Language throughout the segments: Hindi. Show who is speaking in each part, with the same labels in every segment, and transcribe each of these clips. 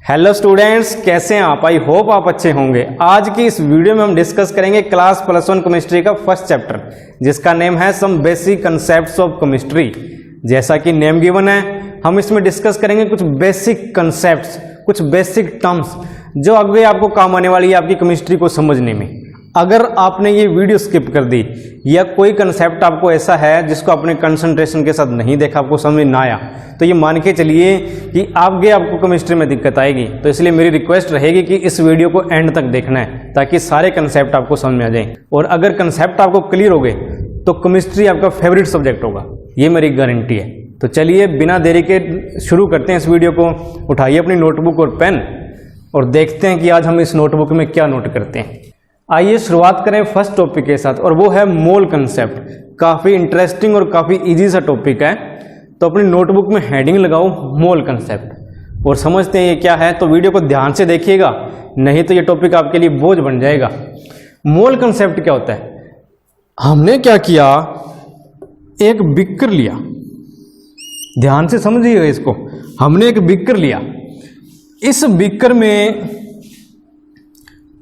Speaker 1: हेलो स्टूडेंट्स, कैसे हैं आप? आई होप आप अच्छे होंगे। आज की इस वीडियो में हम डिस्कस करेंगे क्लास +1 केमिस्ट्री का फर्स्ट चैप्टर, जिसका नेम है some basic concepts of chemistry. जैसा कि नेम गिवन है, हम इसमें डिस्कस करेंगे कुछ बेसिक कंसेप्ट्स, कुछ बेसिक टर्म्स जो आगे आपको काम आने वाली है आपकी केमिस्ट्री को समझने में। अगर आपने ये वीडियो स्किप कर दी या कोई कंसेप्ट आपको ऐसा है जिसको आपने कंसंट्रेशन के साथ नहीं देखा, आपको समझ ना आया, तो ये मान के चलिए कि आगे आपको केमिस्ट्री में दिक्कत आएगी। तो इसलिए मेरी रिक्वेस्ट रहेगी कि इस वीडियो को एंड तक देखना है ताकि सारे कंसेप्ट आपको समझ में आ जाएं। और अगर कंसेप्ट आपको क्लियर हो गए तो केमिस्ट्री आपका फेवरेट सब्जेक्ट होगा, ये मेरी गारंटी है। तो चलिए बिना देरी के शुरू करते हैं इस वीडियो को। उठाइए अपनी नोटबुक और पेन और देखते हैं कि आज हम इस नोटबुक में क्या नोट करते हैं। आइए शुरुआत करें फर्स्ट टॉपिक के साथ, और वो है मोल कंसेप्ट। काफ़ी इंटरेस्टिंग और काफ़ी इजी सा टॉपिक है। तो अपनी नोटबुक में हेडिंग लगाओ मोल कंसेप्ट और समझते हैं ये क्या है। तो वीडियो को ध्यान से देखिएगा, नहीं तो ये टॉपिक आपके लिए बोझ बन जाएगा। मोल कंसेप्ट क्या होता है? हमने क्या किया, एक बीकर लिया, ध्यान से समझिएगा इसको। हमने एक बीकर लिया, इस बीकर में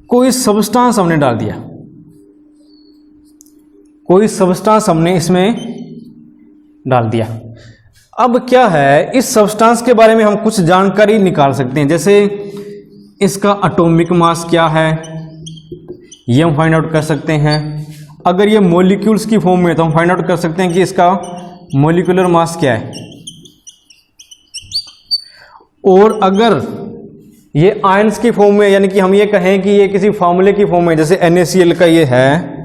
Speaker 1: कोई सब्सटेंस हमने डाल दिया, कोई सब्सटेंस हमने इसमें डाल दिया। अब क्या है, इस सब्सटेंस के बारे में हम कुछ जानकारी निकाल सकते हैं। जैसे इसका एटॉमिक मास क्या है, ये हम फाइंड आउट कर सकते हैं। अगर ये मॉलिक्यूल्स की फॉर्म में है तो हम फाइंड आउट कर सकते हैं कि इसका मॉलिक्यूलर मास क्या है। और अगर ये आयंस की फॉर्म में, यानी कि हम ये कहें कि ये किसी फार्मूले की फॉर्म में, जैसे NaCl का ये है,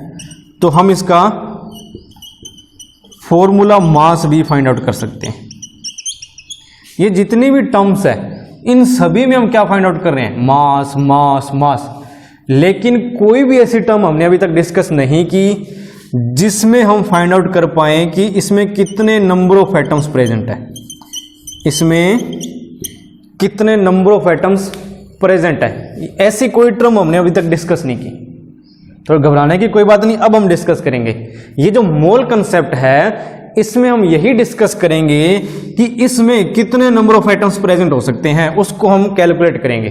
Speaker 1: तो हम इसका फॉर्मूला मास भी फाइंड आउट कर सकते हैं। ये जितनी भी टर्म्स है इन सभी में हम क्या फाइंड आउट कर रहे हैं? मास मास मास। लेकिन कोई भी ऐसी टर्म हमने अभी तक डिस्कस नहीं की जिसमें हम फाइंड आउट कर पाए कि इसमें कितने नंबर ऑफ एटम्स प्रेजेंट है, इसमें कितने नंबर ऑफ एटम्स प्रेजेंट है। ऐसी कोई टर्म हमने अभी तक डिस्कस नहीं की। तो घबराने की कोई बात नहीं, अब हम डिस्कस करेंगे। ये जो मोल कंसेप्ट है इसमें हम यही डिस्कस करेंगे कि इसमें कितने नंबर ऑफ एटम्स प्रेजेंट हो सकते हैं, उसको हम कैलकुलेट करेंगे।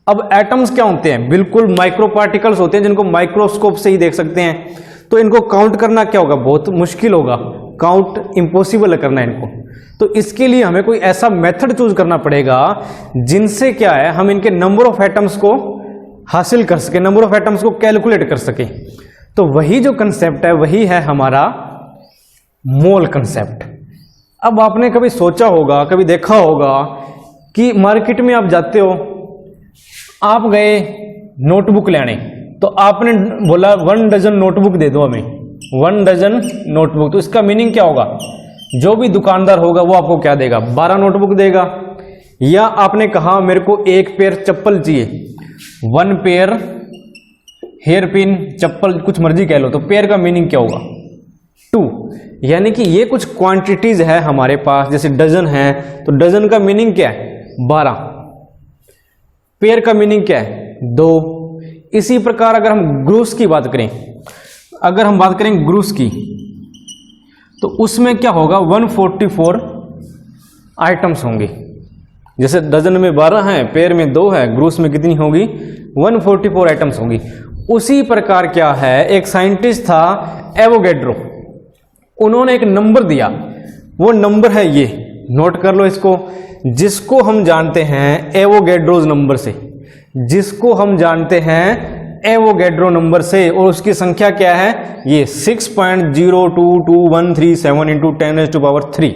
Speaker 1: अब एटम्स क्या होते हैं? बिल्कुल माइक्रो पार्टिकल्स होते हैं जिनको माइक्रोस्कोप से ही देख सकते हैं। तो इनको काउंट करना क्या होगा? बहुत मुश्किल होगा, काउंट इम्पॉसिबल है करना इनको। तो इसके लिए हमें कोई ऐसा मेथड चूज करना पड़ेगा जिनसे क्या है, हम इनके नंबर ऑफ एटम्स को हासिल कर सके, नंबर ऑफ एटम्स को कैलकुलेट कर सके। तो वही जो कंसेप्ट है वही है हमारा मोल कंसेप्ट। अब आपने कभी सोचा होगा, कभी देखा होगा कि मार्केट में आप जाते हो, आप गए नोटबुक लेने, तो आपने बोला 1 डजन नोटबुक दे दो हमें, 1 डजन नोटबुक। तो इसका मीनिंग क्या होगा? जो भी दुकानदार होगा वो आपको क्या देगा? 12 नोटबुक देगा। या आपने कहा मेरे को 1 पेयर चप्पल चाहिए, 1 पेयर हेयर पिन, चप्पल, कुछ मर्जी कह लो। तो पेयर का मीनिंग क्या होगा? 2। यानी कि ये कुछ क्वांटिटीज है हमारे पास। जैसे डजन है तो डजन का मीनिंग क्या है? 12। पेयर का मीनिंग क्या है? 2। इसी प्रकार अगर हम ग्रुप्स की बात करें, अगर हम बात करें ग्रुप्स की, तो उसमें क्या होगा? 144 आइटम्स होंगे। जैसे डजन में 12 हैं, पेयर में 2 है, ग्रुप्स में कितनी होगी? 144 आइटम्स होंगी। उसी प्रकार क्या है, एक साइंटिस्ट था एवोगैड्रो, उन्होंने एक नंबर दिया। वो नंबर है ये, नोट कर लो इसको, जिसको हम जानते हैं एवोगैड्रोज नंबर से, जिसको हम जानते हैं एवोगैड्रो नंबर से। और उसकी संख्या क्या है? ये 6.022137 × 10⁻³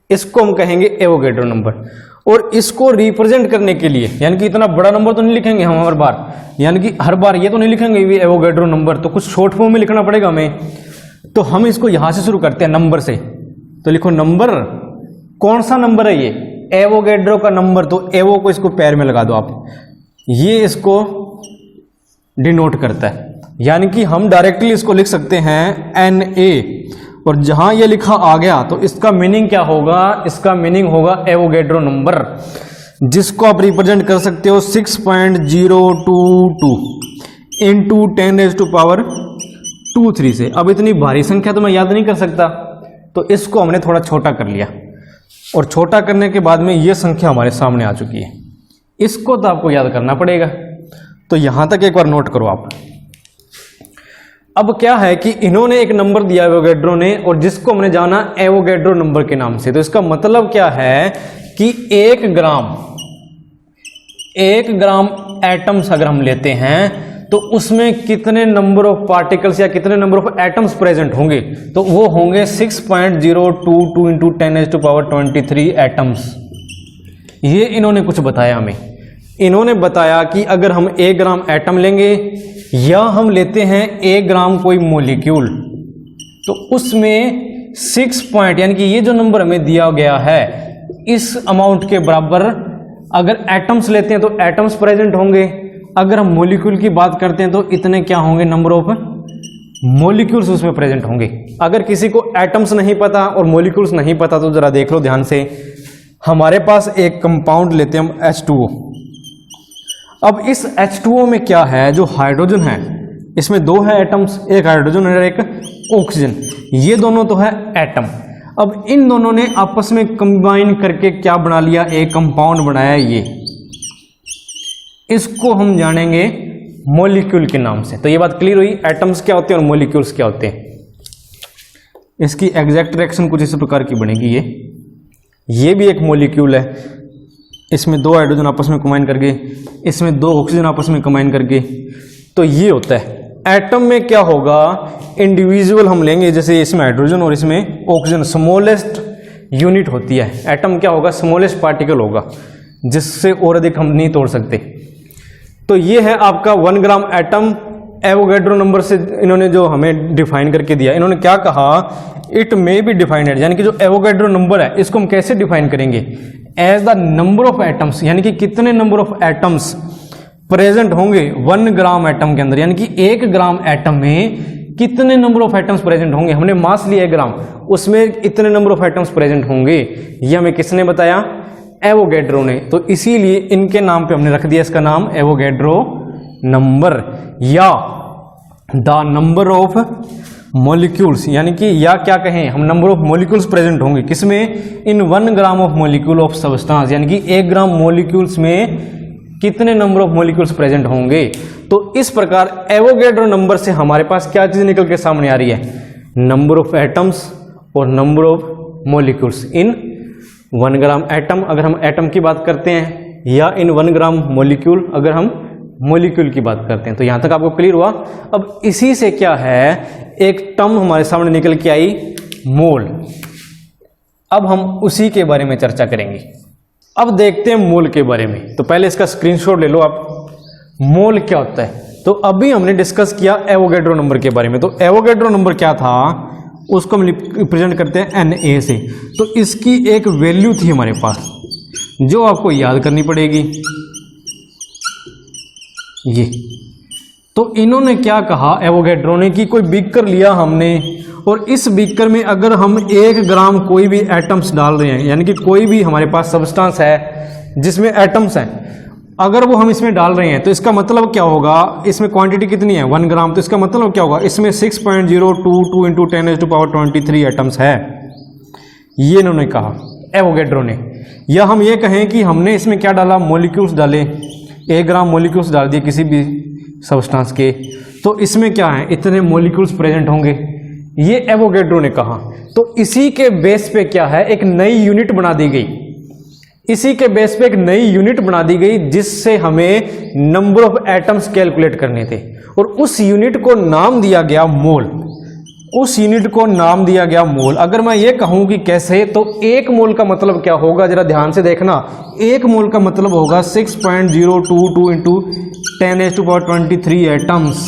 Speaker 1: इसको हम कहेंगे एवोगैड्रो नंबर। और इसको रिप्रेजेंट करने के लिए, यानी कि इतना बड़ा नंबर तो नहीं लिखेंगे हम हर बार, यानी कि हर बार ये तो नहीं लिखेंगे ये एवोगैड्रो नंबर, तो कुछ शॉर्ट फॉर्म में लिखना पड़ेगा हमें। तो हम इसको यहां से शुरू करते हैं, नंबर से। तो लिखो नंबर, कौन सा नंबर है ये? एवोगैड्रो का नंबर। तो एवो को इसको पैर में लगा दो आप, ये इसको डिनोट करता है। यानी कि हम डायरेक्टली इसको लिख सकते हैं Na, और जहां ये लिखा आ गया तो इसका मीनिंग क्या होगा? इसका मीनिंग होगा एवोगैड्रो नंबर, जिसको आप रिप्रेजेंट कर सकते हो 6.022 × 10⁻² से। अब इतनी भारी संख्या तो मैं याद नहीं कर सकता, तो इसको हमने थोड़ा छोटा कर लिया। और छोटा करने के बाद में ये संख्या हमारे सामने आ चुकी है। इसको तो आपको याद करना पड़ेगा, तो यहां तक एक बार नोट करो आप। अब क्या है कि इन्होंने एक नंबर दिया एवोगैड्रो ने, और जिसको हमने जाना एवोगैड्रो नंबर के नाम से। तो इसका मतलब क्या है कि 1 ग्राम एटम्स अगर हम लेते हैं तो उसमें कितने नंबर ऑफ पार्टिकल्स या कितने नंबर ऑफ एटम्स प्रेजेंट होंगे, तो वो होंगे 6.022 इंटू 10⁻23 एटम्स। ये इन्होंने कुछ बताया हमें। इन्होंने बताया कि अगर हम 1 ग्राम एटम लेंगे या हम लेते हैं 1 ग्राम कोई मॉलिक्यूल, तो उसमें 6 पॉइंट यानी कि ये जो नंबर हमें दिया गया है इस अमाउंट के बराबर अगर एटम्स लेते हैं तो एटम्स प्रेजेंट होंगे। अगर हम मॉलिक्यूल की बात करते हैं तो इतने क्या होंगे, नंबर ऑफ मॉलिक्यूल्स उसमें प्रेजेंट होंगे। अगर किसी को एटम्स नहीं पता और मॉलिक्यूल्स नहीं पता तो जरा देख लो ध्यान से। हमारे पास एक कंपाउंड लेते हैं हम H2O। अब इस H2O में क्या है, जो हाइड्रोजन है इसमें 2 है एटम्स, एक हाइड्रोजन और एक ऑक्सीजन, ये दोनों तो है एटम। अब इन दोनों ने आपस में कंबाइन करके क्या बना लिया, एक कंपाउंड बनाया। ये इसको हम जानेंगे मॉलिक्यूल के नाम से। तो ये बात क्लियर हुई, एटम्स क्या होते हैं और मॉलिक्यूल्स क्या होते हैं। इसकी एग्जैक्ट रिएक्शन कुछ इस प्रकार की बनेगी। ये भी एक मॉलिक्यूल है, इसमें 2 हाइड्रोजन आपस में कंबाइन करके, इसमें 2 ऑक्सीजन आपस में कंबाइन करके, तो ये होता है। एटम में क्या होगा, इंडिविजुअल हम लेंगे, जैसे इसमें हाइड्रोजन और इसमें ऑक्सीजन, स्मॉलेस्ट यूनिट होती है। एटम क्या होगा, स्मॉलेस्ट पार्टिकल होगा, जिससे और अधिक हम नहीं तोड़ सकते। तो ये है आपका 1 ग्राम एटम। एवोगैड्रो नंबर से इन्होंने जो हमें डिफाइन करके दिया, इन्होंने क्या कहा, इट मे बी डिफाइंड, यानी कि जो एवोगैड्रो नंबर है इसको हम कैसे डिफाइन करेंगे, as the number of atoms, यानी कि कितने नंबर ऑफ एटम्स प्रेजेंट होंगे 1 ग्राम एटम के अंदर, यानी कि 1 ग्राम एटम में कितने नंबर ऑफ एटम्स प्रेजेंट होंगे। हमने मास लिया 1 ग्राम, उसमें इतने नंबर ऑफ एटम्स प्रेजेंट होंगे। ये हमें किसने बताया, एवोगैड्रो ने। तो इसीलिए इनके नाम पे हमने रख दिया इसका नाम एवोगैड्रो नंबर, या द नंबर ऑफ मॉलिक्यूल्स, यानी कि या क्या कहें हम, नंबर ऑफ मॉलिक्यूल्स प्रेजेंट होंगे किसमें, इन 1 gram of molecule of substance, यानी कि 1 ग्राम मॉलिक्यूल्स में कितने नंबर ऑफ मॉलिक्यूल्स प्रेजेंट होंगे। तो इस प्रकार एवोगैड्रो नंबर से हमारे पास क्या चीज निकल के सामने आ रही है, नंबर ऑफ एटम्स और number of molecules in 1 gram atom अगर हम एटम की बात करते हैं, या इन 1 ग्राम मॉलिक्यूल अगर हम मॉलिक्यूल की बात करते हैं। तो यहां तक आपको क्लियर हुआ। अब इसी से क्या है, एक टर्म हमारे सामने निकल के आई, मोल। अब हम उसी के बारे में चर्चा करेंगे। अब देखते हैं मोल के बारे में। तो पहले इसका स्क्रीनशॉट ले लो आप, मोल क्या होता है। तो अभी हमने डिस्कस किया एवोगैड्रो नंबर के बारे में। तो एवोगैड्रो नंबर क्या था, उसको हम रिप्रेजेंट करते हैं Na से। तो इसकी एक वैल्यू थी हमारे पास जो आपको याद करनी पड़ेगी, ये। तो इन्होंने क्या कहा एवोगैड्रो ने कि कोई बीकर लिया हमने, और इस बीकर में अगर हम 1 ग्राम कोई भी एटम्स डाल रहे हैं, यानी कि कोई भी हमारे पास सब्सटेंस है जिसमें एटम्स हैं, अगर वो हम इसमें डाल रहे हैं तो इसका मतलब क्या होगा, इसमें क्वांटिटी कितनी है 1 ग्राम, तो इसका मतलब क्या होगा, इसमें 6.022 इंटू 10⁻23 एटम्स है। ये इन्होंने कहा एवोगैड्रो ने। या हम ये कहें कि हमने इसमें क्या डाला, मॉलिक्यूल्स डाले, 1 ग्राम मॉलिक्यूल्स डाल दिए किसी भी सब्सटेंस के, तो इसमें क्या है, इतने मॉलिक्यूल्स प्रेजेंट होंगे, ये एवोगैड्रो ने कहा। तो इसी के बेस पे क्या है, एक नई यूनिट बना दी गई। इसी के बेस पे एक नई यूनिट बना दी गई जिससे हमें नंबर ऑफ एटम्स कैलकुलेट करने थे, और उस यूनिट को नाम दिया गया मोल। उस यूनिट को नाम दिया गया मोल। अगर मैं ये कहूं कि कैसे, तो 1 मोल का मतलब क्या होगा, जरा ध्यान से देखना। 1 मोल का मतलब होगा 6.022 इंटू 10⁻23 एटम्स।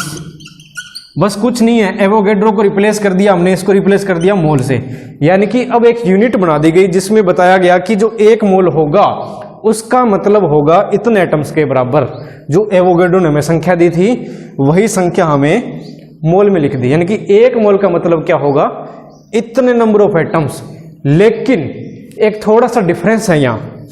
Speaker 1: बस कुछ नहीं है, एवोगैड्रो को रिप्लेस कर दिया हमने, इसको रिप्लेस कर दिया मोल से। यानी कि अब एक यूनिट बना दी गई जिसमें बताया गया कि जो 1 मोल होगा उसका मतलब होगा इतने एटम्स के बराबर। जो एवोगैड्रो ने हमें संख्या दी थी वही संख्या हमें मोल में लिख दी। यानी कि 1 मोल का मतलब क्या होगा, इतने नंबर ऑफ एटम्स। लेकिन एक थोड़ा सा डिफरेंस है यहाँ,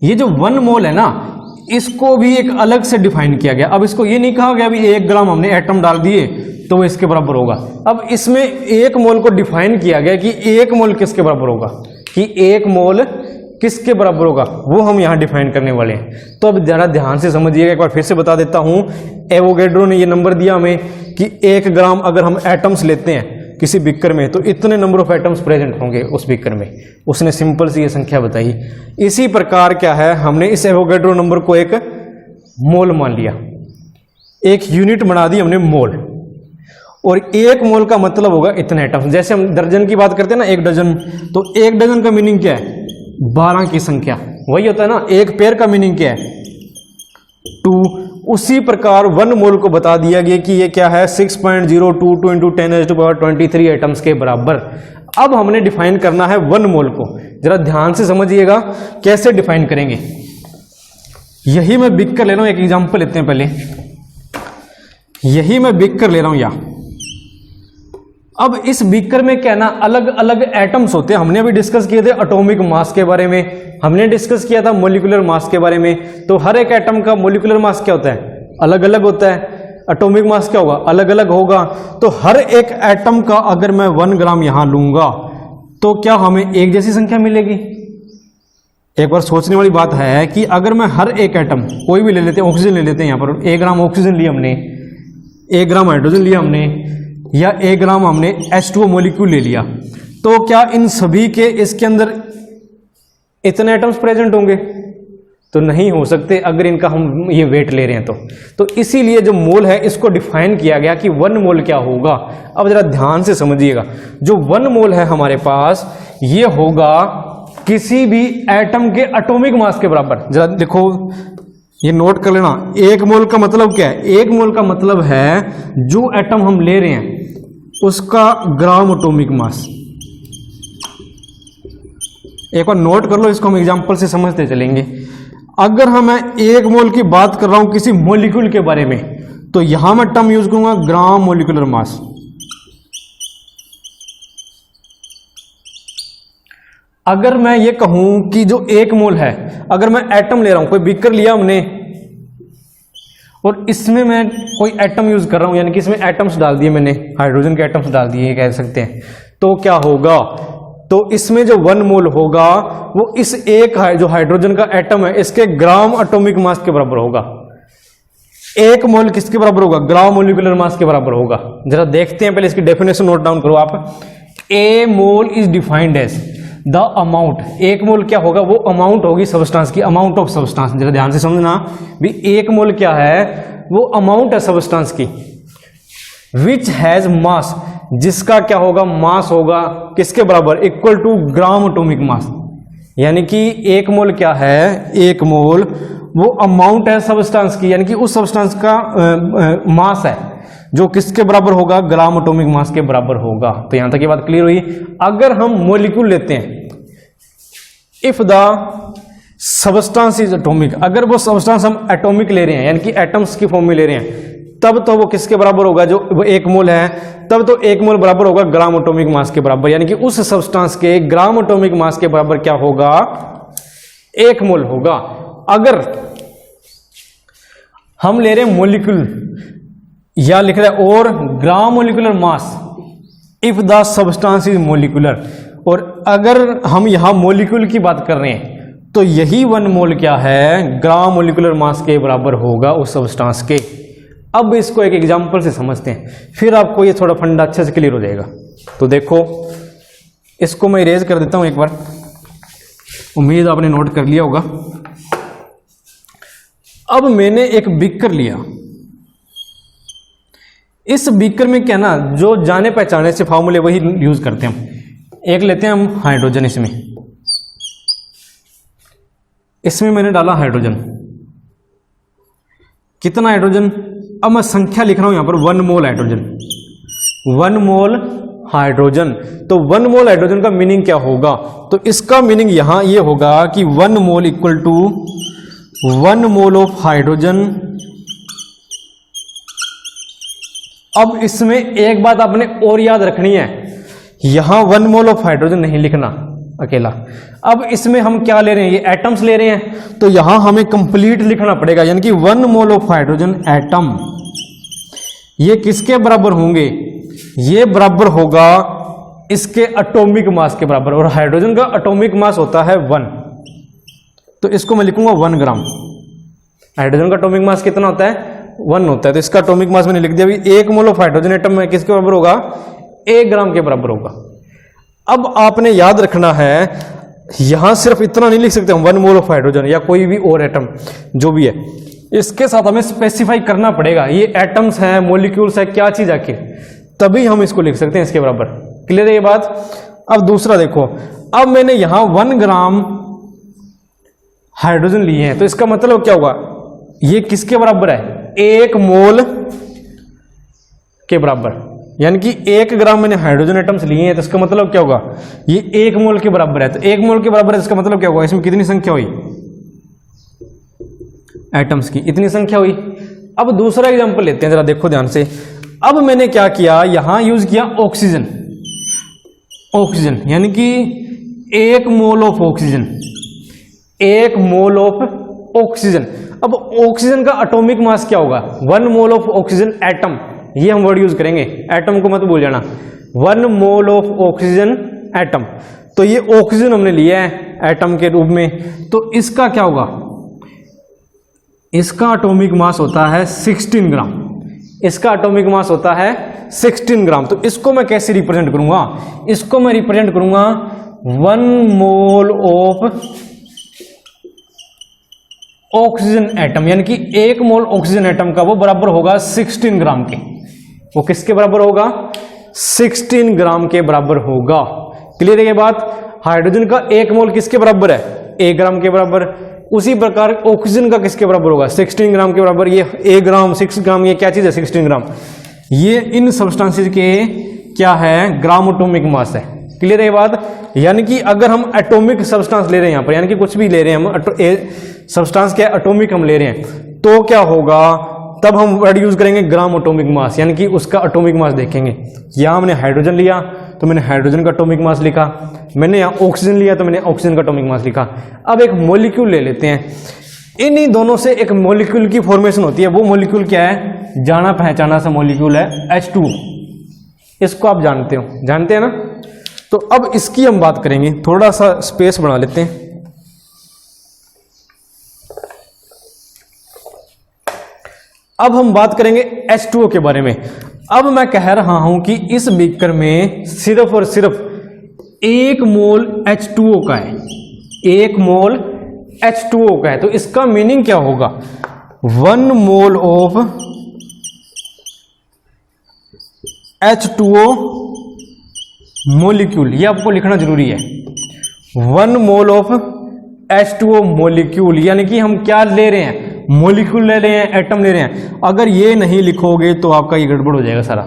Speaker 1: ये जो 1 मोल है ना, इसको भी एक अलग से डिफाइन किया गया। अब इसको ये नहीं कहा गया भी 1 ग्राम हमने एटम डाल दिए तो वो इसके बराबर होगा। अब इसमें 1 मोल को डिफाइन किया गया कि 1 मोल किसके बराबर होगा, कि एक मोल किसके बराबर होगा, वो हम यहाँ डिफाइन करने वाले हैं। तो अब जरा ध्यान से समझिएगा, एक बार फिर से बता देता हूँ। एवोगैड्रो ने ये नंबर दिया हमें कि 1 ग्राम अगर हम एटम्स लेते हैं किसी बीकर में तो इतने नंबर ऑफ एटम्स प्रेजेंट होंगे उस बीकर में। उसने सिंपल सी ये संख्या बताई। इसी प्रकार क्या है, हमने इस एवोगैड्रो नंबर को एक मोल मान लिया, एक यूनिट बना दी हमने मोल, और 1 मोल का मतलब होगा इतने एटम्स। जैसे हम दर्जन की बात करते हैं ना, 1 डजन, तो 1 डजन का मीनिंग क्या है, 12 की संख्या, वही होता है ना। 1 पेयर का मीनिंग क्या है, 2। उसी प्रकार 1 मोल को बता दिया गया कि ये क्या है, 6.022 into 10⁻23 एटम्स के बराबर। अब हमने डिफाइन करना है 1 मोल को। जरा ध्यान से समझिएगा कैसे डिफाइन करेंगे। यही मैं बीकर ले रहा हूं, एक एग्जांपल लेते हैं पहले। यही मैं बीकर ले रहा हूं यहाँ। अब इस बीकर में क्या ना, अलग अलग एटम्स होते हैं। हमने अभी डिस्कस किए थे एटॉमिक मास के बारे में, हमने डिस्कस किया था मॉलिक्यूलर मास के बारे में। तो हर एक एटम का मॉलिक्यूलर मास क्या होता है, अलग अलग होता है। एटॉमिक मास क्या होगा, अलग अलग होगा। तो हर एक एटम का अगर मैं 1 ग्राम यहां लूंगा तो क्या हमें एक जैसी संख्या मिलेगी। एक बार सोचने वाली बात है कि अगर मैं हर एक एटम कोई भी ले लेते हैं, ऑक्सीजन ले लेते हैं, यहां पर 1 ग्राम ऑक्सीजन लिया हमने, 1 ग्राम हाइड्रोजन लिया हमने, या 1 ग्राम हमने H2O मॉलिक्यूल ले लिया, तो क्या इन सभी के इसके अंदर इतने एटम्स प्रेजेंट होंगे, तो नहीं हो सकते अगर इनका हम ये वेट ले रहे हैं तो इसीलिए जो मोल है इसको डिफाइन किया गया कि 1 मोल क्या होगा। अब जरा ध्यान से समझिएगा, जो 1 मोल है हमारे पास ये होगा किसी भी एटम के एटॉमिक मास के बराबर। जरा देखो, ये नोट कर लेना। 1 मोल का मतलब क्या है, 1 मोल का मतलब है जो एटम हम ले रहे हैं उसका ग्राम एटॉमिक मास। एक बार नोट कर लो, इसको हम एग्जांपल से समझते चलेंगे। अगर हम 1 मोल की बात कर रहा हूं किसी मॉलिक्यूल के बारे में, तो यहां मैं टर्म यूज करूंगा ग्राम मॉलिक्यूलर मास। अगर मैं ये कहूं कि जो 1 मोल है, अगर मैं एटम ले रहा हूं, कोई बीकर लिया हमने और इसमें मैं कोई एटम यूज कर रहा हूं, यानी कि इसमें एटम्स डाल दिए मैंने, हाइड्रोजन के एटम्स डाल दिए कह सकते हैं, तो क्या होगा, तो इसमें जो 1 मोल होगा वो इस एक जो हाइड्रोजन का एटम है इसके ग्राम एटॉमिक मास के बराबर होगा। 1 मोल किसके बराबर होगा, ग्राम मोलिकुलर मास के बराबर होगा। जरा देखते हैं, पहले इसकी डेफिनेशन नोट डाउन करो आप। A mole is defined as the amount. 1 mole क्या होगा, वो अमाउंट होगी सब्सटेंस की, अमाउंट ऑफ सब्सटेंस। जरा ध्यान से समझना भी 1 मोल क्या है, वो अमाउंट है सब्सटेंस की, विच हैज मास, जिसका क्या होगा, मास होगा किसके बराबर, equal to gram atomic mass. यानी कि 1 मोल क्या है, 1 मोल वो अमाउंट है सब्सटेंस की, यानी कि उस सब्सटेंस का मास है जो किसके बराबर होगा, ग्राम एटॉमिक मास के बराबर होगा। तो यहां तक ये बात क्लियर हुई। अगर हम मॉलिक्यूल लेते हैं, if the substance is atomic, अगर वो सब्सटेंस हम एटॉमिक ले रहे हैं यानी कि एटम्स की फॉर्म में ले रहे हैं, तब तो वो किसके बराबर होगा, जो वो 1 मोल है, तब तो 1 मोल बराबर होगा ग्राम एटॉमिक मास के बराबर। यानी कि उस सब्सटेंस के ग्राम एटॉमिक मास के बराबर क्या होगा, 1 मोल होगा। अगर हम ले रहे हैं मॉलिक्यूल, या लिख रहे हैं और gram molecular mass if the substance is molecular, और अगर हम यहां मॉलिक्यूल की बात कर रहे हैं तो यही 1 मोल क्या है, ग्राम मोलिकुलर मास के बराबर होगा उस सब्सटेंस के। अब इसको एक एग्जांपल से समझते हैं, फिर आपको ये थोड़ा फंडा अच्छे से क्लियर हो जाएगा। तो देखो, इसको मैं इरेज कर देता हूं एक बार, उम्मीद आपने नोट कर लिया होगा। अब मैंने एक बीकर लिया, इस बीकर में क्या ना, जो जाने पहचाने से फॉर्मूले वही यूज करते हैं हम। एक लेते हैं हम हाइड्रोजन, इसमें मैंने डाला हाइड्रोजन, कितना हाइड्रोजन, अब मैं संख्या लिख रहा हूं यहां पर 1 मोल हाइड्रोजन, 1 मोल हाइड्रोजन। तो 1 मोल हाइड्रोजन का मीनिंग क्या होगा, तो इसका मीनिंग यहां ये होगा कि 1 mole equal to 1 mole of hydrogen. अब इसमें एक बात आपने और याद रखनी है, यहां 1 मोल ऑफ हाइड्रोजन नहीं लिखना अकेला। अब इसमें हम क्या ले रहे हैं, ये एटम्स ले रहे हैं, तो यहां हमें कंप्लीट लिखना पड़ेगा, यानी कि 1 मोल ऑफ हाइड्रोजन एटम, ये किसके बराबर होंगे, ये बराबर होगा इसके एटॉमिक मास के बराबर, और हाइड्रोजन का एटॉमिक मास होता है 1, तो इसको मैं लिखूंगा 1 ग्राम। हाइड्रोजन का एटॉमिक मास कितना होता है? 1 होता है, तो इसका एटॉमिक मास मैंने लिख दिया। अभी 1 मोल ऑफ हाइड्रोजन एटम में किसके बराबर होगा? 1 ग्राम के बराबर होगा। अब आपने याद रखना है, यहां सिर्फ इतना नहीं लिख सकते हम 1 मोल ऑफ हाइड्रोजन या कोई भी और एटम जो भी है, इसके साथ हमें स्पेसिफाई करना पड़ेगा ये एटम्स हैं, मॉलिक्यूल्स है, क्या चीज आखिर, तभी हम इसको लिख सकते हैं इसके बराबर। क्लियर है ये बात? अब दूसरा देखो, अब मैंने यहां 1 ग्राम हाइड्रोजन लिए हैं, तो इसका मतलब क्या होगा? ये किसके बराबर है? 1 मोल के बराबर, यानी कि 1 ग्राम मैंने हाइड्रोजन एटम्स लिए हैं, तो इसका मतलब क्या होगा? ये 1 मोल के बराबर है। तो 1 मोल के बराबर है, इसका मतलब क्या होगा? इसमें कितनी संख्या हुई एटम्स की? इतनी संख्या हुई। अब दूसरा एग्जांपल लेते हैं, जरा देखो ध्यान से। अब मैंने क्या किया, यहां यूज किया ऑक्सीजन। ऑक्सीजन यानी कि 1 mole of oxygen, 1 mole of oxygen. अब ऑक्सीजन का एटॉमिक मास क्या होगा? 1 मोल ऑफ ऑक्सीजन एटम, ये हम वर्ड यूज करेंगे, एटम को मत भूल जाना। 1 मोल ऑफ ऑक्सीजन एटम, तो ये ऑक्सीजन हमने लिया है एटम के रूप में, तो इसका क्या होगा? इसका एटॉमिक मास होता है 16 ग्राम। इसका एटॉमिक मास होता है 16 ग्राम। तो इसको मैं कैसे रिप्रेजेंट करूंगा? इसको मैं रिप्रेजेंट करूंगा 1 मोल ऑफ ऑक्सीजन एटम, यानी कि 1 मोल ऑक्सीजन एटम का वो बराबर होगा 16 ग्राम के। वो किसके बराबर होगा? 16 ग्राम के बराबर होगा। क्लियर है ये बात? हाइड्रोजन का 1 मोल किसके बराबर है? 1 ग्राम के बराबर। उसी प्रकार ऑक्सीजन का किसके बराबर होगा? 16 ग्राम के बराबर। ये 1 ग्राम 6 ग्राम ये क्या चीज है? 16 ग्राम। ये इन सब्सटेंसेस के क्या है? ग्राम एटॉमिक मास है। क्लियर है ये बात? यानी कि अगर हम एटॉमिक सब्सटेंस ले रहे हैं यहां पर, यानी कि कुछ भी ले रहे हैं हम, सब्सटेंस क्या एटॉमिक हम ले रहे हैं, तो क्या होगा? तब हम वर्ड यूज करेंगे ग्राम एटॉमिक मास, यानी कि उसका एटॉमिक मास देखेंगे। यहां हमने हाइड्रोजन लिया तो मैंने हाइड्रोजन का एटॉमिक मास लिखा, मैंने यहां ऑक्सीजन लिया तो मैंने ऑक्सीजन का एटॉमिक मास लिखा। अब एक मॉलिक्यूल ले लेते हैं, इन्हीं दोनों से एक मॉलिक्यूल की फॉर्मेशन होती है। वो मॉलिक्यूल क्या है? जाना पहचाना सा मॉलिक्यूल है H2। इसको आप जानते हो, जानते हैं ना? तो अब इसकी हम बात करेंगे, थोड़ा सा स्पेस बना लेते हैं। अब हम बात करेंगे H2O के बारे में। अब मैं कह रहा हूं कि इस बीकर में सिर्फ और सिर्फ 1 मोल H2O का है, 1 मोल H2O का है। तो इसका मीनिंग क्या होगा? 1 मोल ऑफ H2O मॉलिक्यूल, ये आपको लिखना जरूरी है। 1 मोल ऑफ H2O मॉलिक्यूल, यानी कि हम क्या ले रहे हैं? मॉलिक्यूल ले रहे हैं, एटम ले रहे हैं। अगर ये नहीं लिखोगे तो आपका ये गड़बड़ हो जाएगा सारा,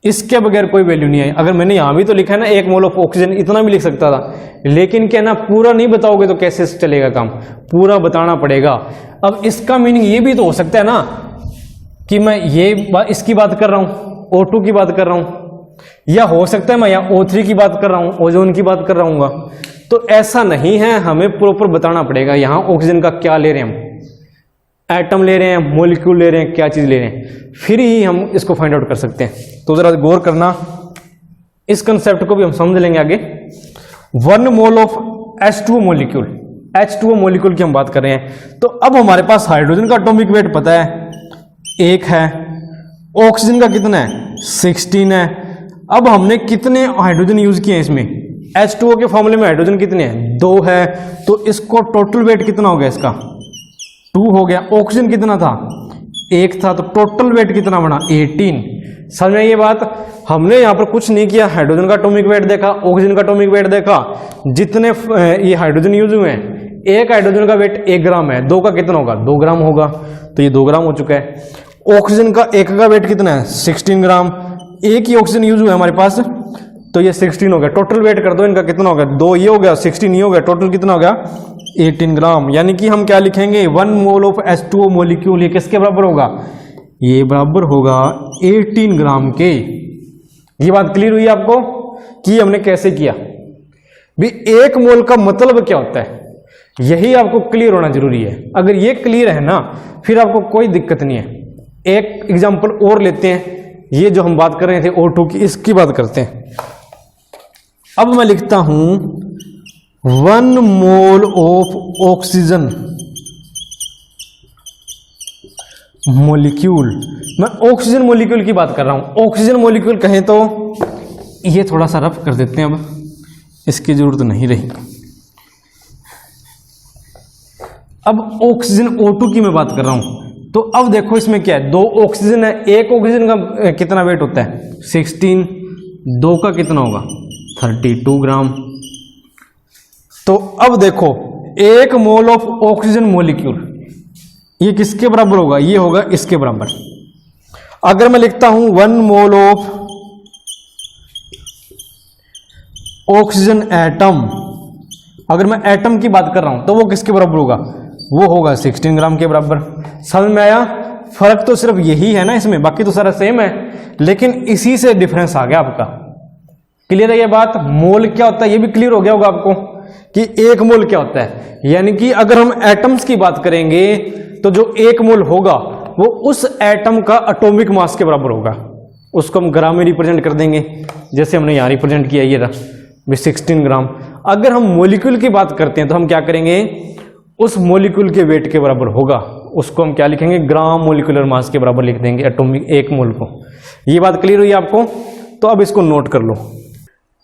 Speaker 1: इसके बगैर कोई वैल्यू नहीं है। अगर मैंने यहां भी तो लिखा है ना 1 मोल ऑफ ऑक्सीजन, इतना भी लिख सकता था, लेकिन क्या ना पूरा नहीं बताओगे तो कैसे चलेगा काम? पूरा बताना पड़ेगा। अब इसका मीनिंग ये भी तो हो सकता है ना कि मैं ये इसकी बात कर रहा हूं, O2 की बात कर रहा हूं, या हो सकता है मैं यहाँ O3 की बात कर रहा हूं, ओजोन की बात कर रहा हूँ। तो ऐसा नहीं है, हमें प्रॉपर बताना पड़ेगा यहाँ ऑक्सीजन का क्या ले रहे हैं हम, एटम ले रहे हैं, मॉलिक्यूल ले रहे हैं, क्या चीज ले रहे हैं, फिर ही हम इसको फाइंड आउट कर सकते हैं। तो जरा गौर करना, इस कंसेप्ट को भी हम समझ लेंगे आगे। 1 mole of H2O molecule, H2O molecule की हम बात कर रहे हैं। तो अब हमारे पास हाइड्रोजन का एटॉमिक वेट पता है 1 है, ऑक्सीजन का कितना है 16 है। अब हमने कितने हाइड्रोजन यूज किए हैं इसमें? H2O के फॉर्मूले में हाइड्रोजन कितने हैं? 2 है, तो इसको टोटल वेट कितना हो गया इसका? 2 हो गया। ऑक्सीजन कितना था? 1 था, तो टोटल वेट कितना बना? 18। समझ में ये बात? हमने यहाँ पर कुछ नहीं किया, हाइड्रोजन का एटॉमिक वेट देखा, ऑक्सीजन का एटॉमिक वेट देखा, जितने ये हाइड्रोजन यूज हुए हैं, एक हाइड्रोजन का वेट 1 ग्राम है, 2 का कितना होगा? 2 ग्राम होगा, तो ये 2 ग्राम हो चुका है। ऑक्सीजन का 1 का वेट कितना है? 16 ग्राम। एक ही ऑक्सीजन यूज हुआ है हमारे पास, तो ये 16 हो गया। टोटल वेट कर दो इनका, कितना हो गया? 2 ये हो गया, 16 ये हो गया, टोटल कितना हो गया? 18 ग्राम। यानी कि हम क्या लिखेंगे? 1 मोल ऑफ H2O मॉलिक्यूल, ये किसके बराबर होगा? ये बराबर होगा 18 ग्राम के। ये बात क्लियर हुई आपको कि हमने कैसे किया? भी 1 मोल का मतलब क्या होता है, यही आपको क्लियर होना जरूरी है। अगर ये क्लियर है ना, फिर आपको कोई दिक्कत नहीं है। एक एग्जांपल और लेते हैं, ये जो हम बात कर रहे थे O2 की, इसकी बात करते हैं। अब मैं लिखता हूं 1 मोल ऑफ ऑक्सीजन मॉलिक्यूल। मैं ऑक्सीजन मॉलिक्यूल की बात कर रहा हूं। ऑक्सीजन मॉलिक्यूल कहें तो ये थोड़ा सा रफ कर देते हैं, अब इसकी जरूरत नहीं रही। अब ऑक्सीजन O2 की मैं बात कर रहा हूं। तो अब देखो इसमें क्या है, 2 ऑक्सीजन है। एक ऑक्सीजन का कितना वेट होता है 16, 2 का कितना होगा 32 ग्राम। तो अब देखो 1 मोल ऑफ ऑक्सीजन मॉलिक्यूल ये किसके बराबर होगा, ये होगा इसके बराबर। अगर मैं लिखता हूं 1 मोल ऑफ ऑक्सीजन एटम, अगर मैं एटम की बात कर रहा हूं तो वो किसके बराबर होगा, वो होगा 16 ग्राम के बराबर। समझ में आया? फर्क तो सिर्फ यही है ना इसमें, बाकी तो सारा सेम है, लेकिन इसी से डिफरेंस आ गया आपका। क्लियर है ये बात? मोल क्या होता है ये भी क्लियर हो गया होगा आपको कि 1 मोल क्या होता है। यानी कि अगर हम एटम्स की बात करेंगे तो जो 1 मोल होगा वो उस एटम का एटॉमिक मास के बराबर होगा। उसको हम ग्राम में रिप्रेजेंट कर देंगे, जैसे हमने यहां रिप्रेजेंट किया, ये रहा 16 ग्राम। अगर हम मॉलिक्यूल की बात करते हैं तो हम क्या करेंगे, उस मॉलिक्यूल के वेट के बराबर होगा, उसको हम क्या लिखेंगे, ग्राम मॉलिक्यूलर मास के बराबर लिख देंगे एटॉमिक 1 मोल को। ये बात क्लियर हुई आपको? तो अब इसको नोट कर लो।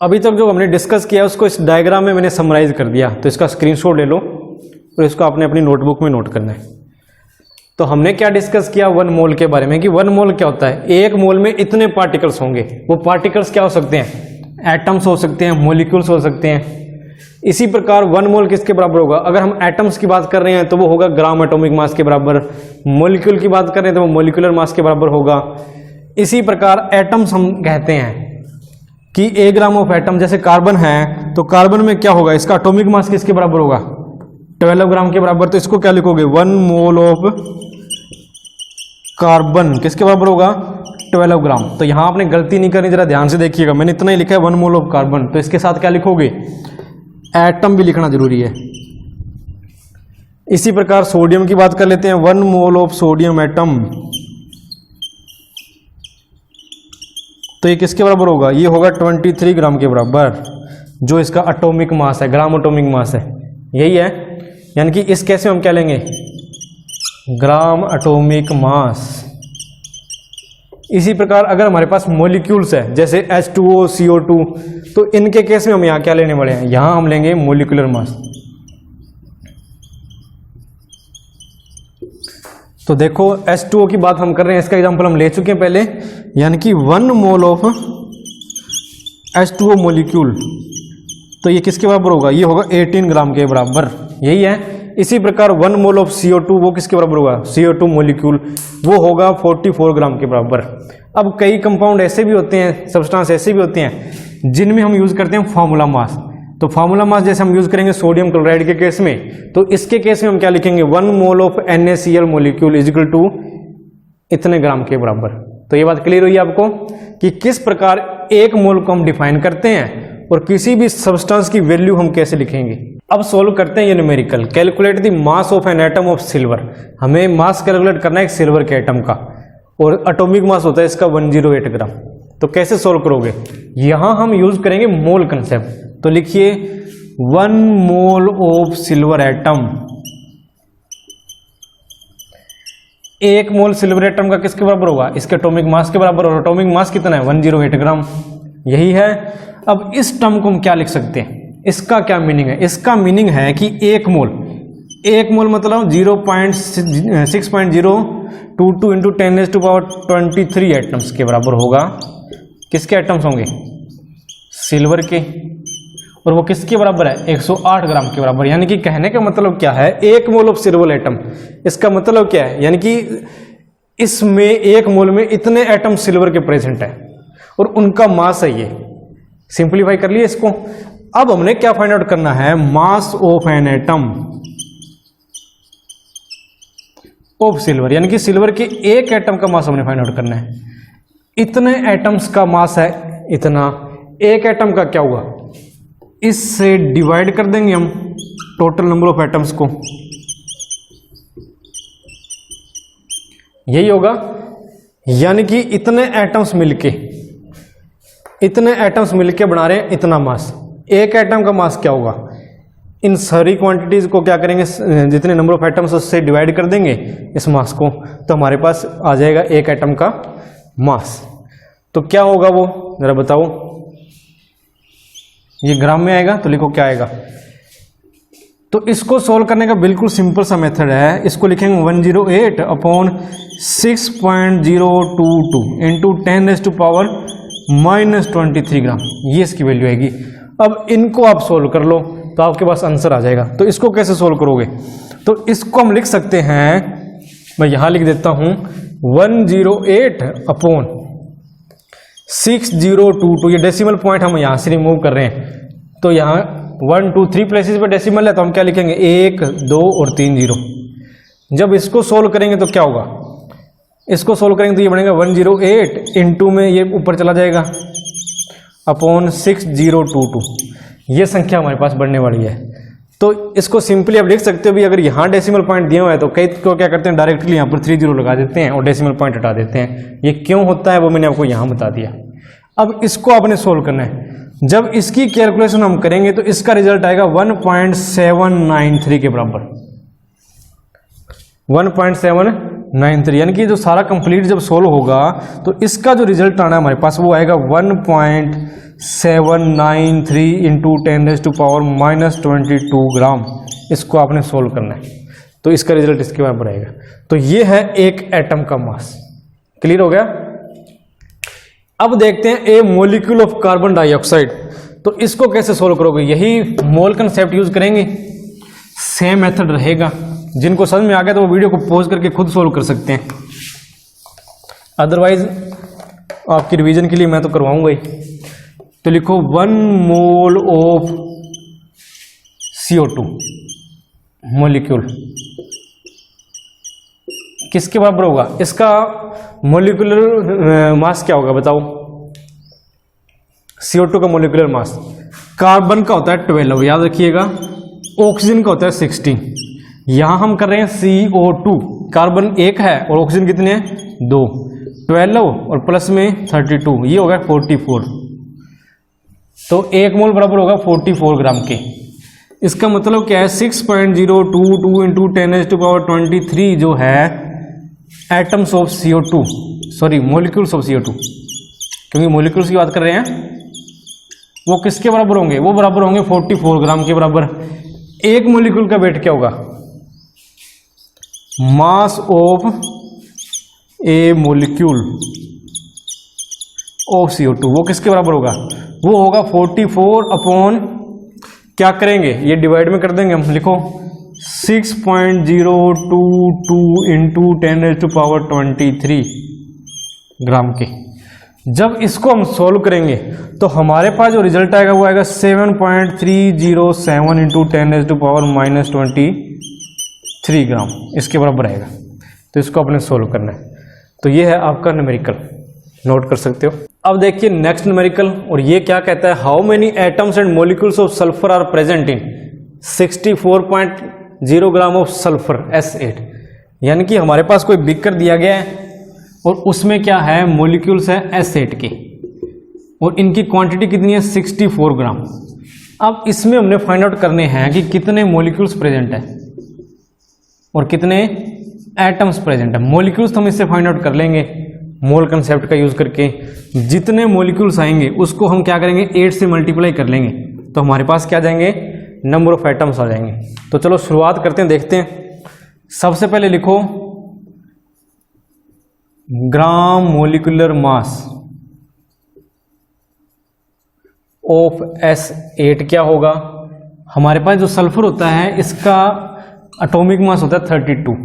Speaker 1: अभी तक जो हमने डिस्कस किया उसको इस डायग्राम में मैंने समराइज कर दिया, तो इसका स्क्रीनशॉट ले लो और इसको आपने अपनी नोटबुक में नोट करना है। तो हमने क्या डिस्कस किया 1 मोल के बारे में कि 1 मोल क्या होता है, 1 मोल में इतने पार्टिकल्स होंगे। वो पार्टिकल्स क्या हो सकते हैं, एटम्स हो सकते हैं, मॉलिक्यूल्स हो सकते हैं। इसी प्रकार 1 मोल किसके बराबर होगा, अगर हम एटम्स की बात कर रहे हैं तो वो होगा ग्राम एटॉमिक मास के बराबर। मॉलिक्यूल की बात कर रहे हैं तो वो मॉलिक्यूलर मास के बराबर होगा। इसी प्रकार एटम्स हम कहते हैं कि 1 ग्राम ऑफ एटम, जैसे कार्बन है तो कार्बन में क्या होगा, इसका एटॉमिक मास किसके बराबर होगा, 12 ग्राम के बराबर। तो इसको क्या लिखोगे, 1 मोल ऑफ कार्बन किसके बराबर होगा, 12 ग्राम। तो यहां आपने गलती नहीं करनी, जरा ध्यान से देखिएगा, मैंने इतना ही लिखा है 1 मोल ऑफ कार्बन, तो इसके साथ क्या लिखोगे, एटम भी लिखना जरूरी है। इसी प्रकार सोडियम की बात कर लेते हैं, 1 मोल ऑफ सोडियम एटम, तो ये किसके बराबर होगा, ये होगा 23 ग्राम के बराबर, जो इसका एटॉमिक मास है, ग्राम एटॉमिक मास है, यही है। यानी कि इस केस में हम क्या लेंगे, ग्राम एटॉमिक मास। इसी प्रकार अगर हमारे पास मॉलिक्यूल्स है जैसे H2O, CO2, तो इनके केस में हम यहां क्या लेने वाले हैं, यहां हम लेंगे मॉलिक्यूलर मास। तो देखो H2O की बात हम कर रहे हैं, इसका एग्जांपल हम ले चुके हैं पहले, यानी कि 1 मोल ऑफ H2O मॉलिक्यूल, तो ये किसके बराबर होगा, ये होगा 18 ग्राम के बराबर, यही है। इसी प्रकार 1 मोल ऑफ CO2 वो किसके बराबर होगा, CO2 मॉलिक्यूल, वो होगा 44 ग्राम के बराबर। अब कई कंपाउंड ऐसे भी होते हैं, सब्सटेंस ऐसे भी होते हैं जिनमें हम यूज करते हैं फार्मूला मास। तो फार्मूला मास जैसे हम यूज करेंगे सोडियम क्लोराइड के केस में, तो इसके केस में हम क्या लिखेंगे, 1 mole of NaCl molecule is equal to इतने ग्राम के बराबर। तो ये बात क्लियर हुई आपको कि किस प्रकार 1 मोल को हम डिफाइन करते हैं और किसी भी सब्सटेंस की वैल्यू हम कैसे लिखेंगे। अब सोल्व करते हैं ये numerical. Calculate the mass of an atom of silver, हमें मास कैलकुलेट करना है एक सिल्वर के एटम का, और एटॉमिक मास होता है इसका 108 ग्राम। तो कैसे सोल्व करोगे, यहां हम यूज करेंगे मोल कंसेप्ट। तो लिखिए 1 mole of silver atom, 1 mole silver atom का किसके बराबर होगा, इसके एटॉमिक मास के बराबर, और एटॉमिक मास कितना है 108 ग्राम, यही है। अब इस टर्म को हम क्या लिख सकते हैं, इसका क्या मीनिंग है, इसका मीनिंग है कि 1 मोल मतलब 0.6.022 इंटू 10⁻23 एटम्स के बराबर होगा। किसके एटम्स होंगे, सिल्वर के, और वो किसके बराबर है 108 ग्राम के बराबर। यानी कि कहने का मतलब क्या है, 1 मोल ऑफ सिल्वर एटम, इसका मतलब क्या है, यानी कि इसमें 1 मोल में इतने एटम सिल्वर के प्रेजेंट है और उनका मास है ये। सिंप्लीफाई कर लिए इसको। अब हमने क्या फाइंड आउट करना है, mass of an atom of silver, यानी कि सिल्वर के 1 एटम का मास हमने फाइंड आउट करना है। इतने एटम्स का मास है इतना, 1 एटम का क्या हुआ, इससे डिवाइड कर देंगे हम टोटल नंबर ऑफ एटम्स को, यही होगा। यानी कि इतने एटम्स मिलके बना रहे हैं इतना मास। एक एटम का मास क्या होगा, इन सारी क्वांटिटीज को क्या करेंगे, जितने नंबर ऑफ एटम्स उससे डिवाइड कर देंगे इस मास को, तो हमारे पास आ जाएगा एक एटम का मास। तो क्या होगा वो जरा बताओ, ये ग्राम में आएगा तो लिखो क्या आएगा। तो इसको सोल्व करने का बिल्कुल सिंपल सा मेथड है, इसको लिखेंगे 108 अपॉन 6.022 इंटू 10⁻⁻³ ग्राम, ये इसकी वैल्यू आएगी। अब इनको आप सोल्व कर लो तो आपके पास आंसर आ जाएगा। तो इसको कैसे सोल्व करोगे, तो इसको हम लिख सकते हैं, मैं यहां लिख देता हूं 108 अपॉन 6022, ये डेसिमल पॉइंट हम यहां से रिमूव कर रहे हैं, तो यहां 1 2 3 प्लेसेस पे डेसिमल है, तो हम क्या लिखेंगे 1 2 और 3 0। जब इसको सोल्व करेंगे तो क्या होगा, इसको सोल्व करेंगे तो ये बनेगा 108 इंटू में ये ऊपर चला जाएगा अपॉन 6022, ये संख्या हमारे पास बढ़ने वाली है। तो इसको सिंपली आप लिख सकते हो भी, अगर यहाँ डेसिमल पॉइंट दिया हुआ है तो कई को क्या करते हैं डायरेक्टली यहाँ पर 30 लगा देते हैं और डेसिमल पॉइंट हटा देते हैं। ये क्यों होता है वो मैंने आपको यहाँ बता दिया। अब इसको आपने सोल्व करना है। जब इसकी कैलकुलेशन हम करेंगे तो इसका रिजल्ट आएगा 1.793 के बराबर, 1.793, यानी कि जो सारा कंप्लीट जब सोल्व होगा तो इसका जो रिजल्ट आना है हमारे पास वो आएगा 1.793 इंटू 10⁻⁻² ग्राम। इसको आपने सोल्व करना है तो इसका रिजल्ट इसके बराबर आएगा। तो ये है एक एटम का मास। क्लियर हो गया। अब देखते हैं ए मॉलिक्यूल ऑफ कार्बन डाइऑक्साइड, तो इसको कैसे सोल्व करोगे, यही मोल कंसेप्ट यूज करेंगे, सेम मेथड रहेगा। जिनको समझ में आ गया तो वो वीडियो को पॉज करके खुद सोल्व कर सकते हैं, अदरवाइज आपकी रिवीजन के लिए मैं तो करवाऊंगा ही। तो लिखो 1 मोल ऑफ CO2 मॉलिक्यूल किसके बराबर होगा, इसका मॉलिक्यूलर मास क्या होगा बताओ। CO2 का मॉलिक्यूलर मास, कार्बन का होता है 12, याद रखिएगा, ऑक्सीजन का होता है 16। यहां हम कर रहे हैं CO2, कार्बन 1 है और ऑक्सीजन कितने हैं 2, 12 और प्लस में 32, ये होगा 44। तो 1 मोल बराबर होगा 44 ग्राम के। इसका मतलब क्या है 6.022 इंटू 10⁻23 जो है atoms of CO2, sorry molecules of CO2, क्योंकि मॉलिक्यूल्स की बात कर रहे हैं, वो किसके बराबर होंगे, वो बराबर होंगे 44 ग्राम के बराबर। एक मॉलिक्यूल का वेट क्या होगा, mass of A molecule of CO2, वो किसके बराबर होगा, वो होगा 44 अपॉन, क्या करेंगे ये डिवाइड में कर देंगे हम, लिखो 6.022 इंटू 10⁻23 ग्राम के। जब इसको हम सोल्व करेंगे तो हमारे पास जो रिजल्ट आएगा वो आएगा 7.307 इंटू 10⁻23 ग्राम, इसके बराबर आएगा। तो इसको अपने सोल्व करना है। तो ये है आपका न्यूमेरिकल, नोट कर सकते हो। अब देखिए नेक्स्ट न्यूमेरिकल, और ये क्या कहता है, how many atoms and molecules of sulphur are present in 64.0 gram of sulphur S8। यानी कि हमारे पास कोई बीकर दिया गया है और उसमें क्या है, मॉलिक्यूल्स है S8 के, और इनकी क्वांटिटी कितनी है 64 ग्राम। अब इसमें हमने फाइंड आउट करने हैं कि कितने मॉलिक्यूल्स प्रेजेंट है और कितने एटम्स प्रेजेंट है। मॉलिक्यूल्स तो हम इससे फाइंड आउट कर लेंगे मोल कंसेप्ट का यूज करके। जितने मॉलिक्यूल्स आएंगे उसको हम क्या करेंगे 8 से मल्टीप्लाई कर लेंगे, तो हमारे पास क्या जाएंगे, नंबर ऑफ एटम्स आ जाएंगे। तो चलो शुरुआत करते हैं, देखते हैं। सबसे पहले लिखो gram molecular mass of S8 क्या होगा। हमारे पास जो सल्फर होता है इसका एटॉमिक मास होता है 32,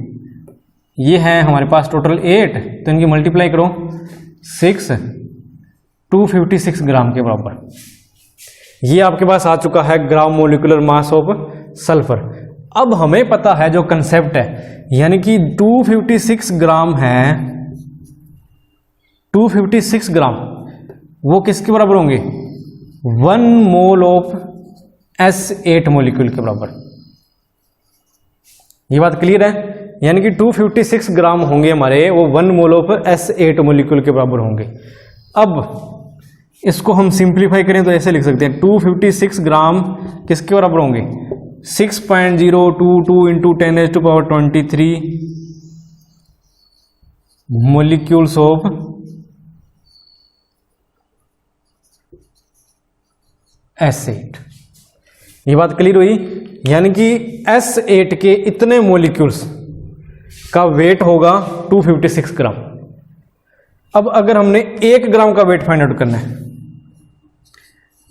Speaker 1: ये है हमारे पास टोटल 8, तो इनकी मल्टीप्लाई करो 6, 256 ग्राम के बराबर। ये आपके पास आ चुका है gram molecular mass of sulphur. अब हमें पता है जो कंसेप्ट है, यानी कि 256 ग्राम है, 256 ग्राम वो किसके बराबर होंगे, 1 मोल ऑफ S8 मॉलिक्यूल के बराबर। ये बात क्लियर है, यानी कि 256 ग्राम होंगे हमारे, वो 1 मोल ऑफ S8 मॉलिक्यूल के बराबर होंगे। अब इसको हम सिंप्लीफाई करें तो ऐसे लिख सकते हैं 256 ग्राम किसके बराबर होंगे 6.022 इंटू 10⁻23 मोलिक्यूल्स ऑफ S8। ये बात क्लियर हुई, यानी कि S8 के इतने मोलिक्यूल्स का वेट होगा 256 ग्राम। अब अगर हमने 1 ग्राम का वेट फाइंड आउट करना है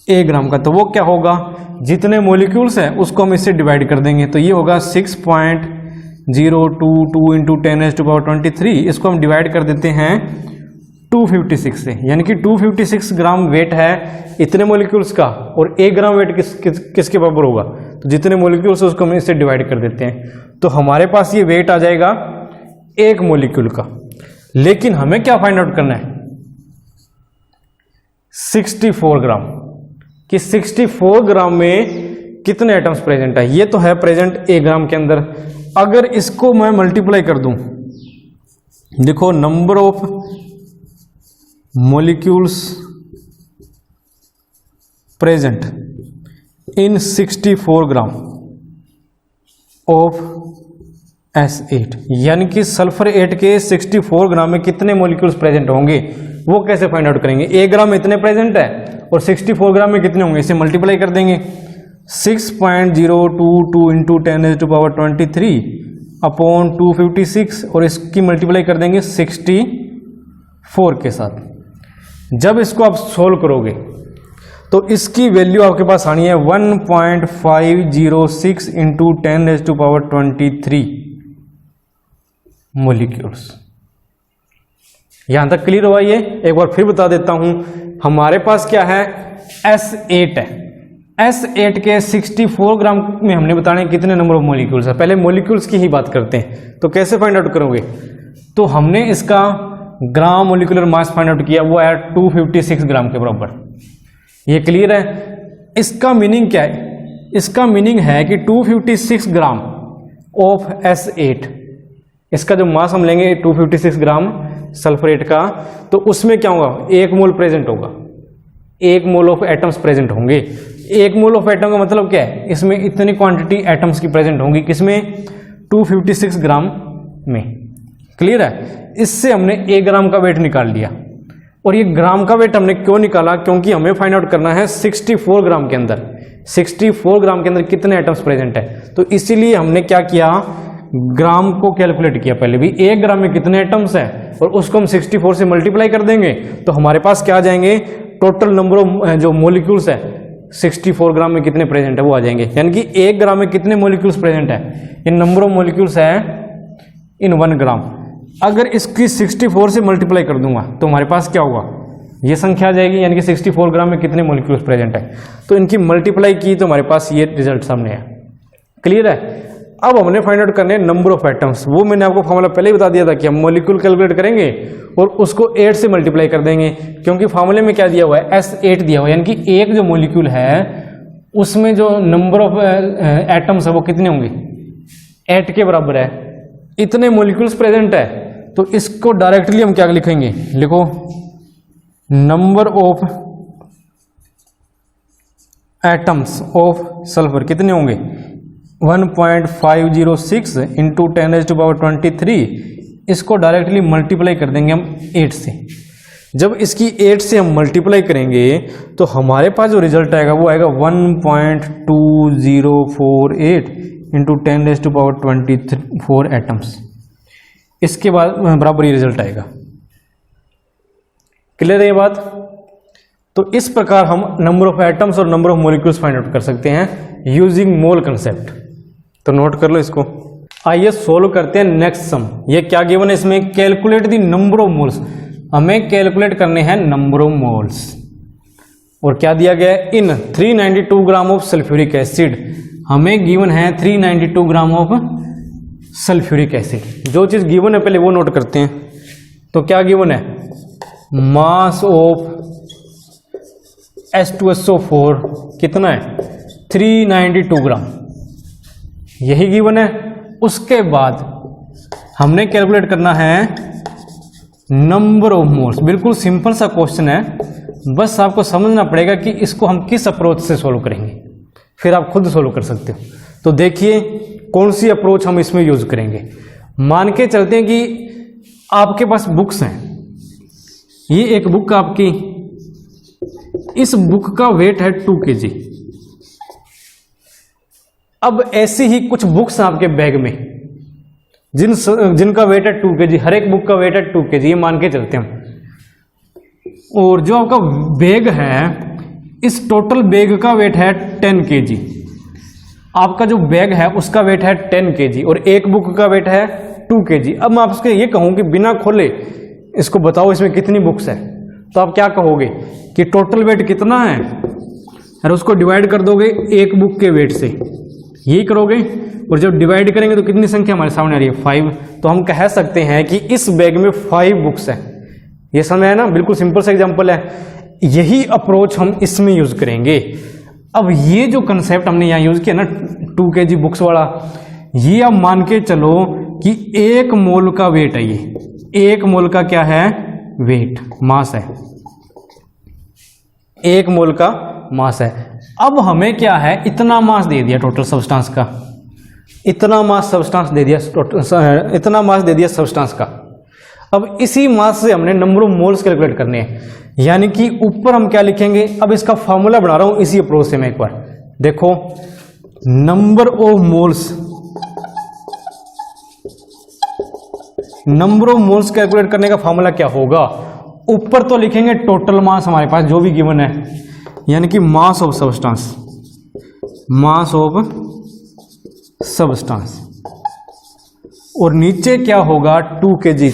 Speaker 1: 1 ग्राम का, तो वो क्या होगा, जितने मोलिक्यूल्स हैं उसको हम इससे डिवाइड कर देंगे, तो ये होगा 6.022 इंटू 10⁻23। इसको हम डिवाइड कर देते हैं 256 से, यानी कि 256 ग्राम वेट है इतने मोलिक्यूल्स का, और 1 ग्राम वेट किसके बराबर होगा, तो जितने मोलिक्यूल्स उसको हम इससे डिवाइड कर देते हैं, तो हमारे पास ये वेट आ जाएगा 1 मोलिक्यूल का। लेकिन हमें क्या फाइंड आउट करना है 64 ग्राम, कि 64 ग्राम में कितने एटम्स प्रेजेंट है। ये तो है प्रेजेंट 1 ग्राम के अंदर, अगर इसको मैं मल्टीप्लाई कर दूं, देखो number of molecules present in 64 gram of S8, यानी कि सल्फर 8 के 64 ग्राम में कितने मोलिक्यूल्स प्रेजेंट होंगे, वो कैसे फाइंड आउट करेंगे। 1 ग्राम में इतने प्रेजेंट है और 64 ग्राम में कितने होंगे, इसे मल्टीप्लाई कर देंगे 6.022 इंटू 10⁻23 अपॉन 256, और इसकी मल्टीप्लाई कर देंगे 64 के साथ। जब इसको आप सोल्व करोगे तो इसकी वैल्यू आपके पास आनी है 1.506 इंटू 10⁻23 मोलिक्यूल्स। यहां तक क्लियर हुआ। ये एक बार फिर बता देता हूं, हमारे पास क्या है S8 है, S8 के 64 ग्राम में हमने बताना है कितने नंबर ऑफ मोलिक्यूल्स है। पहले मोलिक्यूल्स की ही बात करते हैं, तो कैसे फाइंड आउट करोगे, तो हमने इसका gram molecular mass find out किया, वो है 256 ग्राम के बराबर। ये क्लियर है। इसका मीनिंग क्या है, इसका मीनिंग है कि 256 ग्राम ऑफ S8, इसका जो मास हम लेंगे 256 ग्राम सल्फरेट का, तो उसमें क्या होगा 1 मोल प्रेजेंट होगा, 1 मोल ऑफ एटम्स प्रेजेंट होंगे। 1 मोल ऑफ एटम का मतलब क्या है, इसमें इतनी क्वांटिटी एटम्स की प्रेजेंट होंगी, किसमें 256 ग्राम में। क्लियर है। इससे हमने 1 ग्राम का वेट निकाल लिया, और ये ग्राम का वेट हमने क्यों निकाला, क्योंकि हमें फाइंड आउट करना है 64 ग्राम के अंदर, 64 ग्राम के अंदर कितने एटम्स प्रेजेंट है, तो इसीलिए हमने क्या किया, ग्राम को कैलकुलेट किया पहले भी, 1 ग्राम में कितने एटम्स हैं और उसको हम 64 से मल्टीप्लाई कर देंगे, तो हमारे पास क्या आ जाएंगे, टोटल नंबर ऑफ जो मोलिक्यूल्स है 64 ग्राम में कितने प्रेजेंट है वो आ जाएंगे। यानी कि 1 ग्राम में कितने मोलिक्यूल्स प्रेजेंट है, इन नंबर ऑफ मोलिक्यूल्स है इन 1 ग्राम। अगर इसकी 64 से मल्टीप्लाई कर दूंगा तो हमारे पास क्या होगा, ये संख्या आ जाएगी, यानी कि 64 ग्राम में कितने मोलिक्यूल्स प्रेजेंट है, तो इनकी मल्टीप्लाई की तो हमारे पास ये रिजल्ट सामने है। क्लियर है। अब हमने फाइंड आउट करने नंबर ऑफ एटम्स, वो मैंने आपको फॉर्मूला पहले ही बता दिया था कि हम मोलिक्यूल कैलकुलेट करेंगे और उसको 8 से मल्टीप्लाई कर देंगे, क्योंकि फॉर्मूले में क्या दिया हुआ है S8 दिया हुआ है, यानी कि एक जो मोलिक्यूल है उसमें जो नंबर ऑफ एटम्स है वो कितने होंगे, 8 के बराबर है। इतने मोलिक्यूल्स प्रेजेंट है, तो इसको डायरेक्टली हम क्या लिखेंगे, लिखो number of atoms of sulphur कितने होंगे 1.506 इंटू 10⁻23, इसको डायरेक्टली मल्टीप्लाई कर देंगे हम 8 से। जब इसकी 8 से हम मल्टीप्लाई करेंगे तो हमारे पास जो रिजल्ट आएगा वो आएगा 1.2048 इंटू 10⁻24 एटम्स। इसके बाद बराबर ये रिजल्ट आएगा। क्लियर है ये बात। तो इस प्रकार हम नंबर ऑफ एटम्स और number of molecules find out कर सकते हैं यूजिंग मोल कंसेप्ट। तो नोट कर लो इसको। आइए सोल्व करते हैं नेक्स्ट सम। ये क्या गिवन है इसमें, calculate the number of moles. हमें कैलकुलेट करने हैं नंबर ऑफ मोल्स। और क्या दिया गया है, इन 392 ग्राम ऑफ सल्फ्यूरिक एसिड। हमें गिवन है 392 ग्राम ऑफ सल्फ्यूरिक एसिड। जो चीज गिवन है पहले वो नोट करते हैं। तो क्या गिवन है, मास ऑफ H2SO4 कितना है 392 ग्राम, यही गिवन है। उसके बाद हमने कैलकुलेट करना है नंबर ऑफ मोल्स। बिल्कुल सिंपल सा क्वेश्चन है, बस आपको समझना पड़ेगा कि इसको हम किस अप्रोच से सोल्व करेंगे, फिर आप खुद सोल्व कर सकते हो। तो देखिए कौन सी अप्रोच हम इसमें यूज करेंगे। मान के चलते हैं कि आपके पास बुक्स हैं, ये एक बुक आपकी, इस बुक का वेट है 2 kg। अब ऐसी ही कुछ बुक्स हैं आपके बैग में जिनका वेट है 2 kg, हर एक बुक का वेट है 2 kg, ये मान के चलते हैं। और जो आपका बैग है, इस टोटल बैग का वेट है 10 kg। आपका जो बैग है उसका वेट है 10 kg और एक बुक का वेट है 2 kg। अब मैं आपसे ये कहूँ कि बिना खोले इसको बताओ इसमें कितनी बुक्स है, तो आप क्या कहोगे कि टोटल वेट कितना है, और उसको डिवाइड कर दोगे एक बुक के वेट से, यही करोगे। और जब डिवाइड करेंगे तो कितनी संख्या हमारे सामने आ रही है 5। तो हम कह सकते हैं कि इस बैग में 5 बुक्स है। ये समझ है ना, बिल्कुल सिंपल सा एग्जांपल है। यही अप्रोच हम इसमें यूज करेंगे। अब ये जो कंसेप्ट हमने यहाँ यूज किया ना 2 kg बुक्स वाला, ये आप मान के चलो कि 1 मोल का वेट है। ये 1 मोल का क्या है, वेट, मास है। 1 मोल का मास है। अब हमें क्या है, इतना मास दे दिया टोटल सब्सटेंस का, इतना मास सब्सटेंस दे दिया, इतना मास दे दिया सब्सटेंस का। अब इसी मास से हमने नंबर ऑफ मोल्स कैलकुलेट करने हैं, यानी कि ऊपर हम क्या लिखेंगे। अब इसका फॉर्मूला बना रहा हूं इसी अप्रोच से मैं, एक बार देखो। Number of moles, number of moles calculate करने का फॉर्मूला क्या होगा, ऊपर तो लिखेंगे टोटल मास हमारे पास जो भी गिवन है, यानी कि mass of substance, mass of substance, और नीचे क्या होगा 2 kg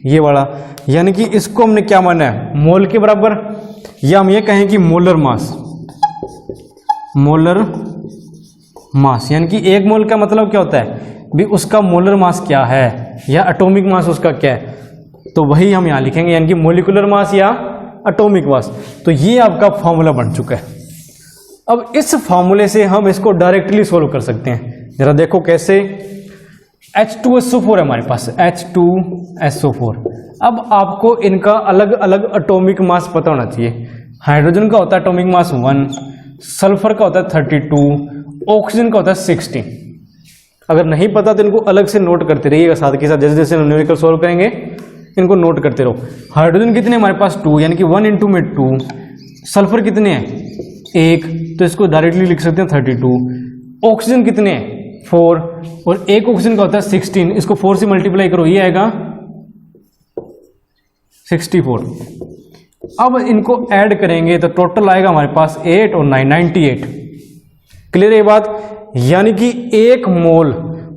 Speaker 1: ये वाला, यानी कि इसको हमने क्या माना है, मोल के बराबर, या हम ये कहें कि मोलर मास, मोलर मास, यानी कि 1 मोल का मतलब क्या होता है भी, उसका मोलर मास क्या है या एटॉमिक मास उसका क्या है, तो वही हम यहाँ लिखेंगे, यानी कि मोलिकुलर मास या एटॉमिक मास। तो ये आपका फॉर्मूला बन चुका है। अब इस फॉर्मूले से हम इसको डायरेक्टली सोल्व कर सकते हैं। जरा देखो कैसे। H2SO4 है हमारे पास, H2SO4। अब आपको इनका अलग अलग एटॉमिक मास पता होना चाहिए। हाइड्रोजन का होता है एटॉमिक मास 1, सल्फर का होता है 32, ऑक्सीजन का होता है 16। अगर नहीं पता तो इनको अलग से नोट करते रहिएगा साथ के साथ, जैसे जैसे न्यूमेरिकल सोल्व करेंगे इनको नोट करते रहो। हाइड्रोजन कितने हमारे पास 2, यानी कि 1 × में 2। सल्फर कितने हैं 1, तो इसको डायरेक्टली लिख सकते हैं 32। ऑक्सीजन कितने हैं 4, और एक ऑक्सीजन का होता है 16, इसको 4 से मल्टीप्लाई करो, ये आएगा 64। अब इनको ऐड करेंगे तो टोटल आएगा हमारे पास 8 और 9, 98। क्लियर है ये बात, यानी कि 1 मोल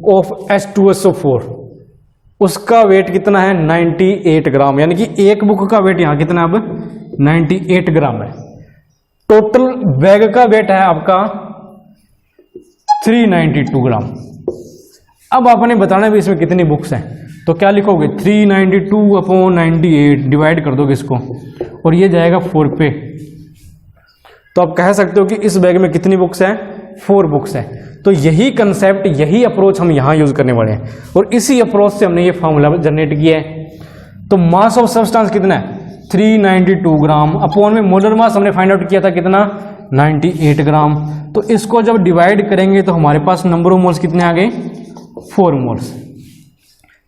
Speaker 1: ऑफ H2SO4 उसका वेट कितना है 98 ग्राम, यानी कि एक बुक का वेट यहां कितना है अब 98 ग्राम है। टोटल बैग का वेट है आपका 392 ग्राम। अब आपने बताना भी इसमें कितनी बुक्स हैं, तो क्या लिखोगे 392/98 डिवाइड कर दोगे इसको, और ये जाएगा 4 पे। तो आप कह सकते हो कि इस बैग में कितनी बुक्स हैं 4 बुक्स हैं। तो यही कंसेप्ट, यही अप्रोच हम यहां यूज करने वाले हैं, और इसी अप्रोच से हमने ये फॉर्मूला जनरेट किया है। तो मास ऑफ सब्सटेंस कितना है 392 ग्राम, अपॉन में मोलर मास हमने फाइंड आउट किया था कितना 98 ग्राम। तो इसको जब डिवाइड करेंगे तो हमारे पास नंबर ऑफ मोल्स कितने आ गए 4 मोल्स।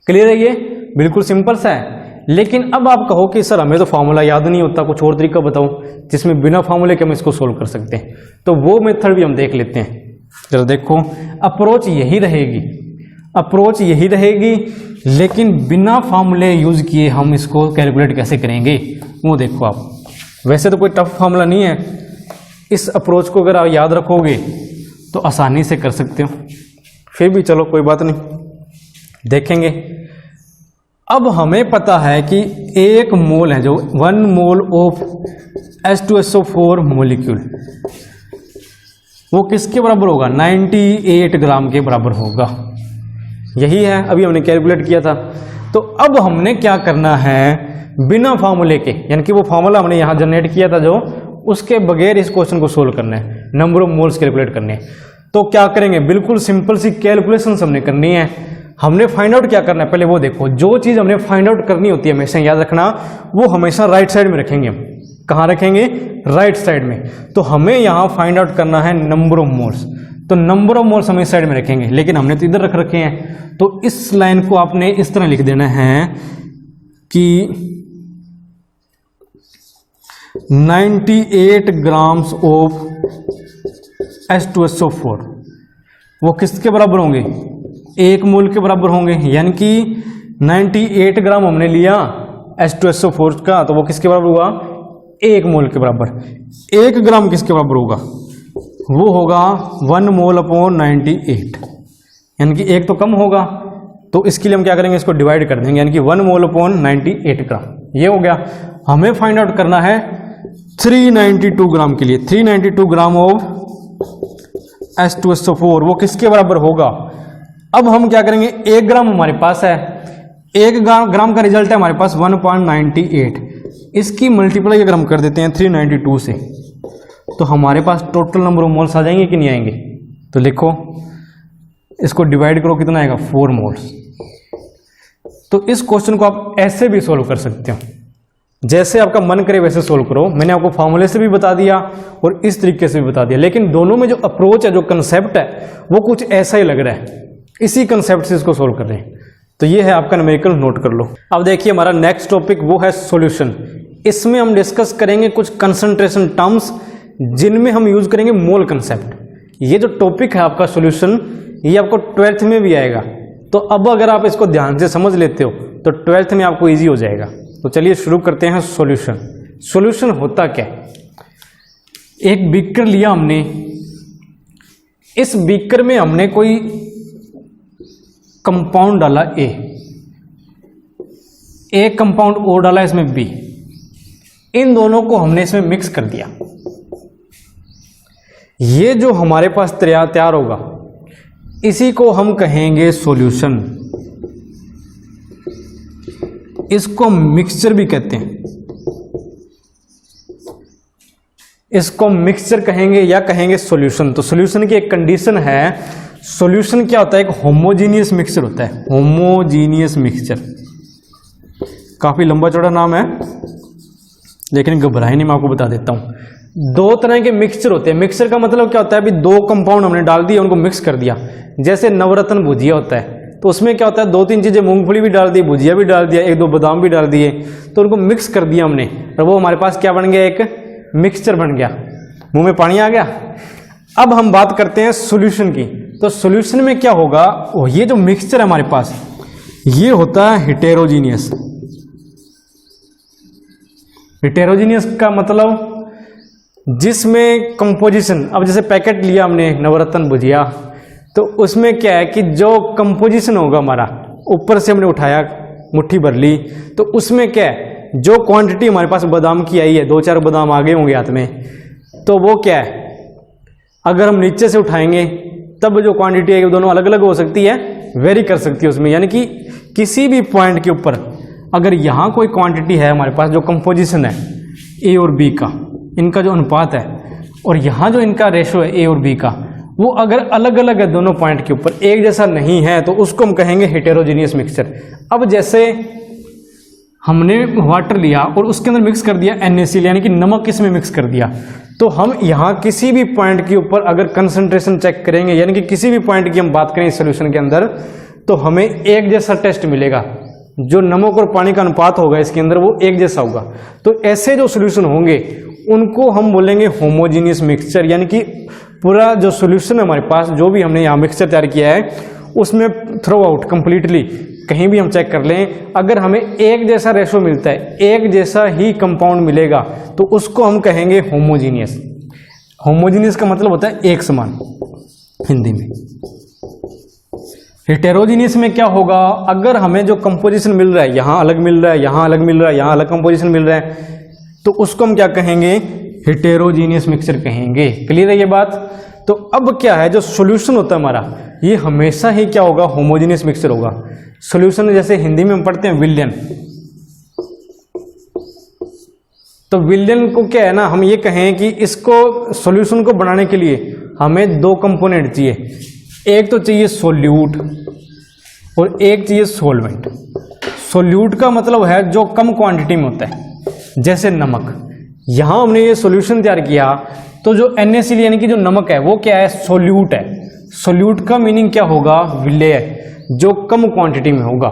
Speaker 1: क्लियर है, ये बिल्कुल सिंपल सा है। लेकिन अब आप कहो कि सर हमें तो फार्मूला याद नहीं होता, कुछ और तरीका बताओ जिसमें बिना फार्मूले के हम इसको सोल्व कर सकते हैं। तो वो मेथड भी हम देख लेते हैं। चलो देखो, अप्रोच यही रहेगी, अप्रोच यही रहेगी, लेकिन बिना फार्मूले यूज किए हम इसको कैलकुलेट कैसे करेंगे वो देखो आप। वैसे तो कोई टफ फार्मूला नहीं है, इस अप्रोच को अगर आप याद रखोगे तो आसानी से कर सकते हो। फिर भी चलो कोई बात नहीं, देखेंगे। अब हमें पता है कि 1 मोल है जो 1 मोल ऑफ H2SO4 मोलिक्यूल, वो किसके बराबर होगा 98 ग्राम के बराबर होगा। यही है, अभी हमने कैलकुलेट किया था। तो अब हमने क्या करना है बिना फार्मूले के, यानी कि वो फार्मूला हमने यहाँ जनरेट किया था जो, उसके बगैर इस क्वेश्चन को सोल्व करना है, नंबर ऑफ मोल्स कैलकुलेट करने हैं। तो क्या करेंगे, बिल्कुल सिंपल सी कैलकुलेशन हमने करनी है। हमने फाइंड आउट क्या करना है पहले वो देखो। जो चीज़ हमने फाइंड आउट करनी होती है हमेशा याद रखना, वो हमेशा राइट साइड में रखेंगे हम। कहाँ रखेंगे? राइट साइड में। तो हमें यहाँ फाइंड आउट करना है नंबर ऑफ मोल्स, तो नंबर ऑफ मोल्स हम इस साइड में रखेंगे, लेकिन हमने तो इधर रख रखे हैं। तो इस लाइन को आपने इस तरह लिख देना है कि 98 ग्राम्स ऑफ H2SO4 वो किसके बराबर होंगे? 1 मोल के बराबर होंगे। यानी कि 98 ग्राम हमने लिया H2SO4 का, तो वो किसके बराबर हुआ? 1 मोल के बराबर। 1 ग्राम किसके बराबर होगा? वो होगा 1 मोल अपॉन 98, यानी कि 1 तो कम होगा, तो इसके लिए हम क्या करेंगे? इसको डिवाइड कर देंगे, यानी कि 1 मोल अपॉन 98 ग्राम। ये हो गया। हमें फाइंड आउट करना है 392 ग्राम के लिए। 392 ग्राम ऑफ H2SO4 वो किसके बराबर होगा? अब हम क्या करेंगे? 1 ग्राम हमारे पास है, 1 ग्राम का रिजल्ट है हमारे पास 1.98। इसकी मल्टीप्लाई अगर हम कर देते हैं 392 से, तो हमारे पास टोटल नंबर ऑफ मोल्स आ जाएंगे कि नहीं आएंगे? तो लिखो, इसको डिवाइड करो, कितना आएगा? 4 मोल्स। तो इस क्वेश्चन को आप ऐसे भी सोल्व कर सकते हो, जैसे आपका मन करे वैसे सोल्व करो। मैंने आपको फॉर्मूले से भी बता दिया और इस तरीके से भी बता दिया, लेकिन दोनों में जो अप्रोच है, जो कंसेप्ट है, वो कुछ ऐसा ही लग रहा है। इसी कंसेप्ट से इसको सोल्व कर रहे हैं। तो ये है आपका न्यूमेरिकल, नोट कर लो। अब देखिए हमारा नेक्स्ट टॉपिक वो है सॉल्यूशन। इसमें हम डिस्कस करेंगे कुछ कंसंट्रेशन टर्म्स जिनमें हम यूज करेंगे मोल कंसेप्ट। ये जो टॉपिक है आपका सॉल्यूशन, ये आपको 12th में भी आएगा। तो अब अगर आप इसको ध्यान से समझ लेते हो तो 12th में आपको इजी हो जाएगा। तो चलिए शुरू करते हैं सॉल्यूशन। सॉल्यूशन होता क्या है? एक बीकर लिया हमने, इस बीकर में हमने कोई कंपाउंड डाला ए, एक कंपाउंड ओ डाला, इसमें बी। इन दोनों को हमने इसमें मिक्स कर दिया। ये जो हमारे पास तैयार होगा, इसी को हम कहेंगे सॉल्यूशन। इसको मिक्सचर भी कहते हैं, इसको मिक्सचर कहेंगे या कहेंगे सॉल्यूशन। तो सॉल्यूशन की एक कंडीशन है, सॉल्यूशन क्या होता है? एक होमोजीनियस मिक्सचर होता है। होमोजीनियस मिक्सचर काफी लंबा चौड़ा नाम है, लेकिन घबराए नहीं, मैं आपको बता देता हूं। 2 तरह के मिक्सचर होते हैं। मिक्सचर का मतलब क्या होता है? अभी 2 कंपाउंड हमने डाल दिए, उनको मिक्स कर दिया। जैसे नवरत्न भुजिया होता है, तो उसमें क्या होता है? 2-3 चीजें, मूंगफली भी डाल दी, भुजिया भी डाल दिया, 1-2 बादाम भी डाल दिए, तो उनको मिक्स कर दिया हमने, और वो हमारे पास क्या बन गया? एक मिक्सचर बन गया। मुंह में पानी आ गया। अब हम बात करते हैं सॉल्यूशन की। तो सॉल्यूशन में क्या होगा? ये जो मिक्सचर है हमारे पास, ये होता है हेटेरोजीनियस। हेटेरोजीनियस का मतलब जिसमें कंपोजिशन, अब जैसे पैकेट लिया हमने नवरत्न भुजिया, तो उसमें क्या है कि जो कंपोजिशन होगा हमारा, ऊपर से हमने उठाया, मुट्ठी भर ली, तो उसमें क्या है? जो क्वांटिटी हमारे पास बादाम की आई है, 2-4 बादाम आ गए होंगे हाथ में, तो वो क्या है? अगर हम नीचे से उठाएंगे तब जो क्वांटिटी है, दोनों अलग अलग हो सकती है, वेरी कर सकती है उसमें। यानी कि किसी भी पॉइंट के ऊपर अगर यहाँ कोई क्वांटिटी है हमारे पास, जो कंपोजिशन है ए और बी का, इनका जो अनुपात है, और यहाँ जो इनका रेशो है ए और बी का, वो अगर अलग अलग है दोनों पॉइंट के ऊपर, एक जैसा नहीं है, तो उसको हम कहेंगे हेटेरोजीनियस मिक्सचर। अब जैसे हमने वाटर लिया और उसके अंदर मिक्स कर दिया NaCl, यानी कि नमक इसमें मिक्स कर दिया, तो हम यहाँ किसी भी पॉइंट के ऊपर अगर कंसंट्रेशन चेक करेंगे, यानी कि किसी भी पॉइंट की हम बात करें इस सॉल्यूशन के अंदर, तो हमें एक जैसा टेस्ट मिलेगा। जो नमक और पानी का अनुपात होगा इसके अंदर, वो एक जैसा होगा। तो ऐसे जो सॉल्यूशन होंगे उनको हम बोलेंगे होमोजीनियस मिक्सचर। यानी कि पूरा जो सॉल्यूशन है हमारे पास, जो भी हमने यहाँ मिक्सचर तैयार किया है, उसमें थ्रू आउट कंप्लीटली कहीं भी हम चेक कर लें, अगर हमें एक जैसा रेशो मिलता है, एक जैसा ही कंपाउंड मिलेगा, तो उसको हम कहेंगे होमोजीनियस। होमोजीनियस का मतलब होता है एक समान हिंदी में। हेटेरोजीनियस में क्या होगा? अगर हमें जो कंपोजिशन मिल रहा है, यहाँ अलग मिल रहा है, यहाँ अलग मिल रहा है, यहाँ अलग कंपोजिशन मिल रहा है, तो उसको हम क्या कहेंगे? हेटेरोजीनियस मिक्सचर कहेंगे। क्लियर है ये बात? तो अब क्या है, जो सॉल्यूशन होता है हमारा, ये हमेशा ही क्या होगा? होमोजीनियस मिक्सचर होगा। सॉल्यूशन जैसे हिंदी में हम पढ़ते हैं विलयन, तो विलयन को क्या है ना, हम ये कहें कि इसको सॉल्यूशन को बनाने के लिए हमें 2 कंपोनेंट चाहिए। एक तो चाहिए सोल्यूट और एक चाहिए सोलवेंट। सोल्यूट का मतलब है जो कम क्वांटिटी में होता है, जैसे नमक। यहां हमने ये सॉल्यूशन तैयार किया तो जो NaCl यानी कि जो नमक है वो क्या है, सोल्यूट है। सोल्यूट का मीनिंग क्या होगा, विलेय, जो कम क्वांटिटी में होगा,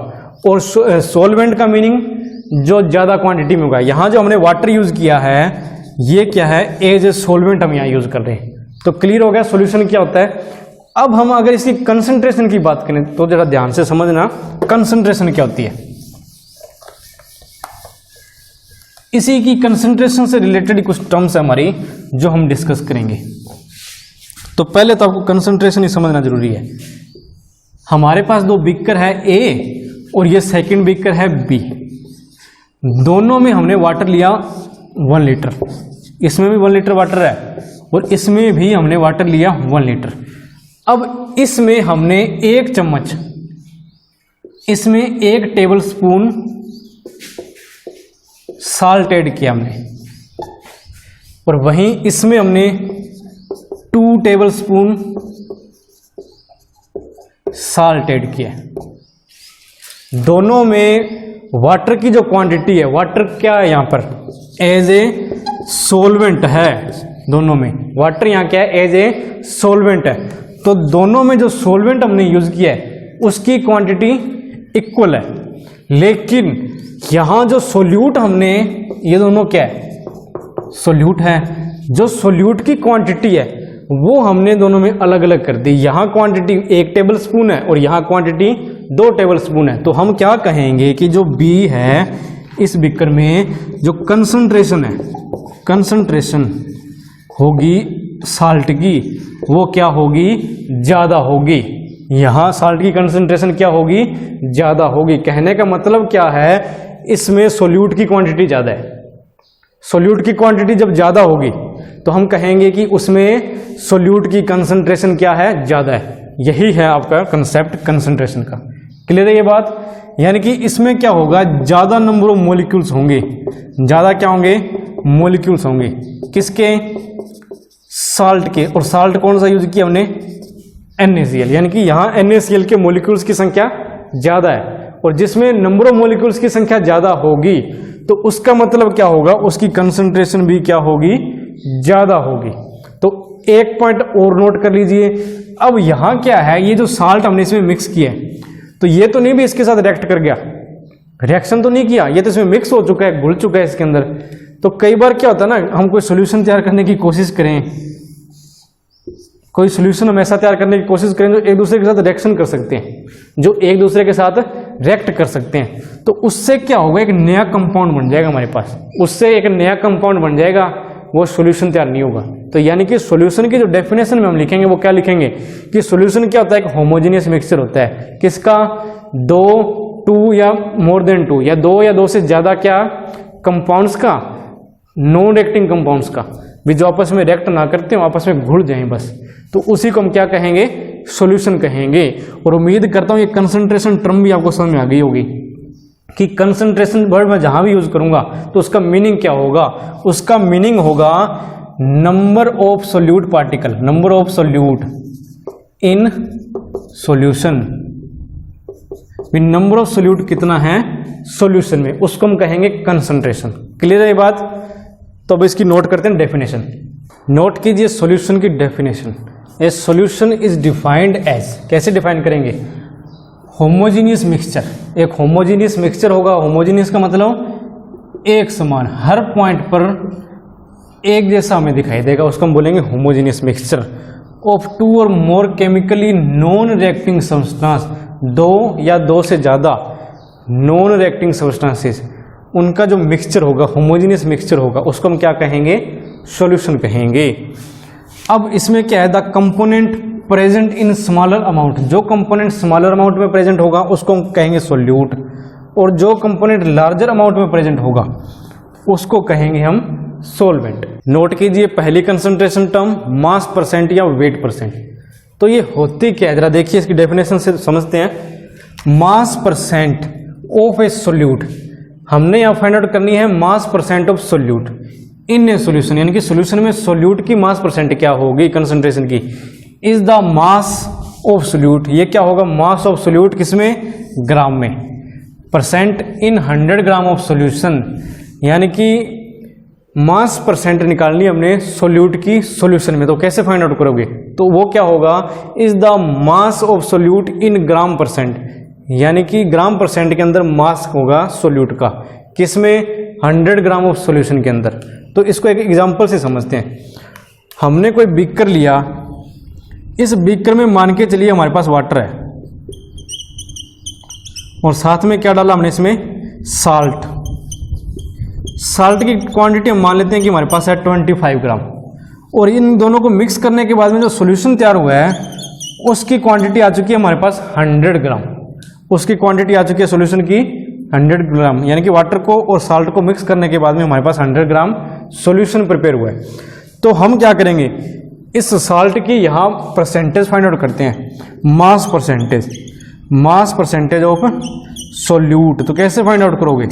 Speaker 1: और सॉल्वेंट का मीनिंग जो ज्यादा क्वांटिटी में होगा। यहां जो हमने वाटर यूज किया है ये क्या है, एज ए सॉल्वेंट हम यहाँ यूज कर रहे हैं। तो क्लियर हो गया सॉल्यूशन क्या होता है। अब हम अगर इसकी कंसंट्रेशन की बात करें तो जरा ध्यान से समझना कंसंट्रेशन क्या होती है। इसी की कंसंट्रेशन से रिलेटेड कुछ टर्म्स है हमारी जो हम डिस्कस करेंगे। तो पहले तो आपको कंसंट्रेशन ही समझना जरूरी है। हमारे पास दो बीकर है ए और ये सेकंड बीकर है बी, दोनों में हमने वाटर लिया 1 लीटर, इसमें भी 1 लीटर वाटर है और इसमें भी हमने वाटर लिया 1 लीटर। अब इसमें हमने 1 चम्मच, इसमें 1 टेबल स्पून साल्ट ऐड किया हमने, और वहीं इसमें हमने 2 टेबल स्पून साल्ट ऐड किया। दोनों में वाटर की जो क्वांटिटी है, वाटर क्या है यहां पर, एज ए सोलवेंट है। दोनों में वाटर यहां क्या है, एज ए सोलवेंट है। तो दोनों में जो सोलवेंट हमने यूज किया है उसकी क्वांटिटी इक्वल है, लेकिन यहां जो सोल्यूट हमने, ये दोनों क्या है, सोल्यूट है। जो सोल्यूट की क्वांटिटी है वो हमने दोनों में अलग अलग कर दी। यहां क्वांटिटी 1 टेबल स्पून है और यहां क्वांटिटी 2 टेबल स्पून है। तो हम क्या कहेंगे कि जो बी है इस बीकर में जो कंसंट्रेशन है, कंसंट्रेशन होगी साल्ट की, वो क्या होगी, ज्यादा होगी। यहां साल्ट की कंसंट्रेशन क्या होगी, ज्यादा होगी। कहने का मतलब क्या है, इसमें सोल्यूट की क्वांटिटी ज्यादा है। सोल्यूट की क्वांटिटी जब ज्यादा होगी तो हम कहेंगे कि उसमें सोल्यूट की कंसंट्रेशन क्या है, ज्यादा है। यही है आपका कंसेप्ट कंसंट्रेशन का। क्लियर है ये बात। यानी कि इसमें क्या होगा, ज्यादा नंबर ऑफ मॉलिक्यूल्स होंगे, ज्यादा क्या होंगे, मॉलिक्यूल्स होंगे। किसके, साल्ट के। और साल्ट कौन सा यूज किया हमने, NaCl, यानी कि यहां NaCl के मॉलिक्यूल्स की संख्या ज्यादा है, और जिसमें नंबर ऑफ मॉलिक्यूल्स की संख्या ज्यादा होगी तो उसका मतलब क्या होगा, उसकी कंसंट्रेशन भी क्या होगी, ज्यादा होगी। तो एक पॉइंट और नोट कर लीजिए। अब यहां क्या है, ये जो साल्ट हमने इसमें मिक्स किया है तो ये तो नहीं भी इसके साथ रिएक्ट कर गया, रिएक्शन तो नहीं किया, ये तो इसमें मिक्स हो चुका है, घुल चुका है इसके अंदर। तो कई बार क्या होता है ना, हम कोई सोल्यूशन तैयार करने की कोशिश करें, कोई सोल्यूशन हम ऐसा तैयार करने की कोशिश करें जो एक दूसरे के साथ रिएक्शन कर सकते हैं, जो एक दूसरे के साथ रिएक्ट कर सकते हैं, तो उससे क्या होगा, एक नया कंपाउंड बन जाएगा हमारे पास, उससे एक नया कंपाउंड बन जाएगा, वो सोल्यूशन तैयार नहीं होगा। तो यानी कि सोल्यूशन की जो डेफिनेशन में हम लिखेंगे वो क्या लिखेंगे कि सोल्यूशन क्या होता है, एक होमोजेनियस मिक्सचर होता है। किसका, 2 या मोर देन 2 या 2 या 2 से ज्यादा क्या कंपाउंड्स का, नॉन रिएक्टिंग कंपाउंड्स का भी, जो आपस में रिएक्ट ना करते हो, आपस में घुल जाएं बस, तो उसी को हम क्या कहेंगे, सॉल्यूशन कहेंगे। और उम्मीद करता हूं ये कंसंट्रेशन टर्म भी आपको समझ में आ गई होगी कि कंसंट्रेशन वर्ड मैं जहां भी यूज करूंगा तो उसका मीनिंग क्या होगा, उसका मीनिंग होगा number of solute particle, number of solute in solution. Number of solute कितना है सॉल्यूशन में, उसको हम कहेंगे कंसंट्रेशन। क्लियर है ये बात। तो अब इसकी नोट करते हैं डेफिनेशन। नोट कीजिए सॉल्यूशन की definition. A solution is defined as, कैसे डिफाइन करेंगे, होमोजीनियस मिक्सचर। एक होमोजीनियस मिक्सचर होगा, होमोजीनियस का मतलब एक समान, हर पॉइंट पर एक जैसा हमें दिखाई देगा, उसको हम बोलेंगे होमोजीनियस मिक्सचर ऑफ 2 और मोर केमिकली नॉन रिएक्टिंग सब्सटेंस, 2 या 2 से ज्यादा नॉन रिएक्टिंग सब्सटेंसेस, उनका जो मिक्सचर होगा, होमोजेनियस मिक्सचर होगा, उसको हम क्या कहेंगे, सॉल्यूशन कहेंगे। अब इसमें क्या है, the component present in smaller amount, जो कंपोनेंट स्मॉलर अमाउंट में प्रेजेंट होगा उसको हम कहेंगे सोल्यूट, और जो कंपोनेंट लार्जर अमाउंट में प्रेजेंट होगा उसको कहेंगे हम सोलवेंट। नोट कीजिए पहली कंसंट्रेशन टर्म मास परसेंट या वेट परसेंट। तो ये होती क्या है, जरा देखिए इसकी डेफिनेशन से समझते हैं। मास परसेंट ऑफ ए सोल्यूट, हमने यहां फाइंड आउट करनी है मास percent of solute in a solution, यानी कि सोल्यूशन में सोल्यूट की मास परसेंट क्या होगी कंसंट्रेशन की, is the mass of solute. ये क्या होगा, मास ऑफ सोल्यूट किसमें, ग्राम में, percent in 100 gram of solution, यानी कि मास परसेंट निकालनी हमने सोल्यूट की सॉल्यूशन में, तो कैसे फाइंड आउट करोगे? तो वो क्या होगा, is the mass of solute in gram percent, यानी कि ग्राम परसेंट के अंदर मास होगा सोल्यूट का, किसमें? 100 ग्राम ऑफ सॉल्यूशन के अंदर। तो इसको एक एग्जांपल से समझते हैं। हमने कोई बीकर लिया, इस बीकर में मान के चलिए हमारे पास वाटर है और साथ में क्या डाला हमने इसमें? साल्ट। साल्ट की क्वांटिटी हम मान लेते हैं कि हमारे पास है 25 ग्राम, और इन दोनों को मिक्स करने के बाद में जो सॉल्यूशन तैयार हुआ है उसकी क्वांटिटी आ चुकी है हमारे पास 100 ग्राम। उसकी क्वांटिटी आ चुकी है सॉल्यूशन की 100 ग्राम, यानी कि वाटर को और साल्ट को मिक्स करने के बाद में हमारे पास 100 ग्राम सॉल्यूशन प्रिपेयर हुआ है। तो हम क्या करेंगे, इस साल्ट की यहाँ परसेंटेज फाइंड आउट करते हैं, मास परसेंटेज ऑफ सोल्यूट। तो कैसे फाइंड आउट करोगे?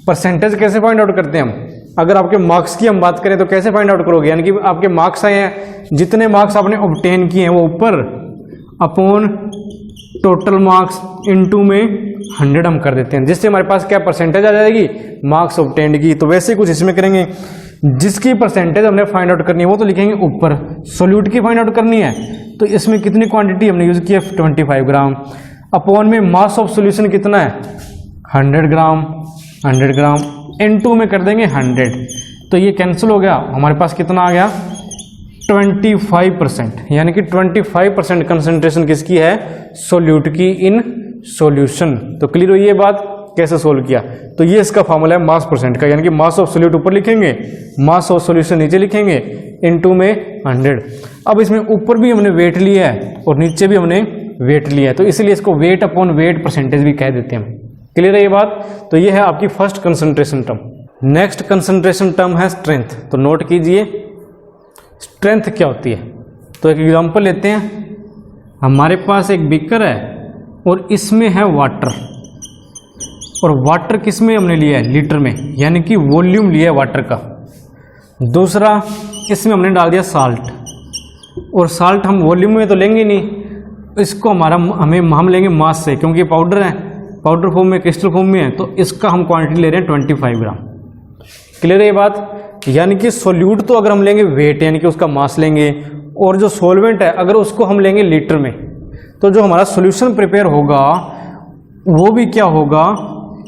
Speaker 1: परसेंटेज कैसे फाइंड आउट करते हैं हम? अगर आपके मार्क्स की हम बात करें तो कैसे फाइंड आउट करोगे? यानी कि आपके मार्क्स आए हैं, जितने मार्क्स आपने ऑब्टेन किए हैं वो ऊपर अपॉन टोटल मार्क्स इनटू में 100 हम कर देते हैं, जिससे हमारे पास क्या परसेंटेज आ जाएगी? मार्क्स ऑब्टेन्ड की। तो वैसे कुछ इसमें करेंगे, जिसकी परसेंटेज हमने फाइंड आउट करनी है वो तो लिखेंगे ऊपर, सोल्यूट की फाइंड आउट करनी है तो इसमें कितनी क्वांटिटी हमने यूज की है? 25 ग्राम। अपॉन में मास ऑफ सोल्यूशन कितना है? 100 ग्राम इनटू में कर देंगे 100। तो ये कैंसिल हो गया, हमारे पास कितना आ गया? 25%, यानी कि 25% कंसंट्रेशन किसकी है? सोल्यूट की इन सॉल्यूशन। तो क्लियर हुई ये बात, कैसे सोल्व किया? तो ये इसका फॉर्मूला है मास परसेंट का, यानी कि मास ऑफ सोल्यूट ऊपर लिखेंगे, मास ऑफ सॉल्यूशन नीचे लिखेंगे, इनटू में 100। अब इसमें ऊपर भी हमने वेट लिया है और नीचे भी हमने वेट लिया है, तो इसलिए इसको वेट अपॉन वेट परसेंटेज भी कह देते हैं हम। क्लियर है ये बात? तो ये है आपकी first concentration term. Next concentration term है स्ट्रेंथ। तो नोट कीजिए स्ट्रेंथ क्या होती है। तो एक एग्जांपल लेते हैं, हमारे पास एक बीकर है और इसमें है वाटर, और वाटर किस में हमने लिया है? लीटर में, यानी कि वॉल्यूम लिया है वाटर का। दूसरा, इसमें हमने डाल दिया साल्ट, और साल्ट हम वॉल्यूम में तो लेंगे नहीं, इसको हम लेंगे मास से, क्योंकि पाउडर है, पाउडर फॉर्म में, क्रिस्टल फॉर्म में है, तो इसका हम क्वांटिटी ले रहे हैं 25 ग्राम। क्लियर है ये बात? यानी कि सोल्यूट तो अगर हम लेंगे वेट, यानी कि उसका मास लेंगे, और जो सॉल्वेंट है अगर उसको हम लेंगे लीटर में, तो जो हमारा सॉल्यूशन प्रिपेयर होगा वो भी क्या होगा?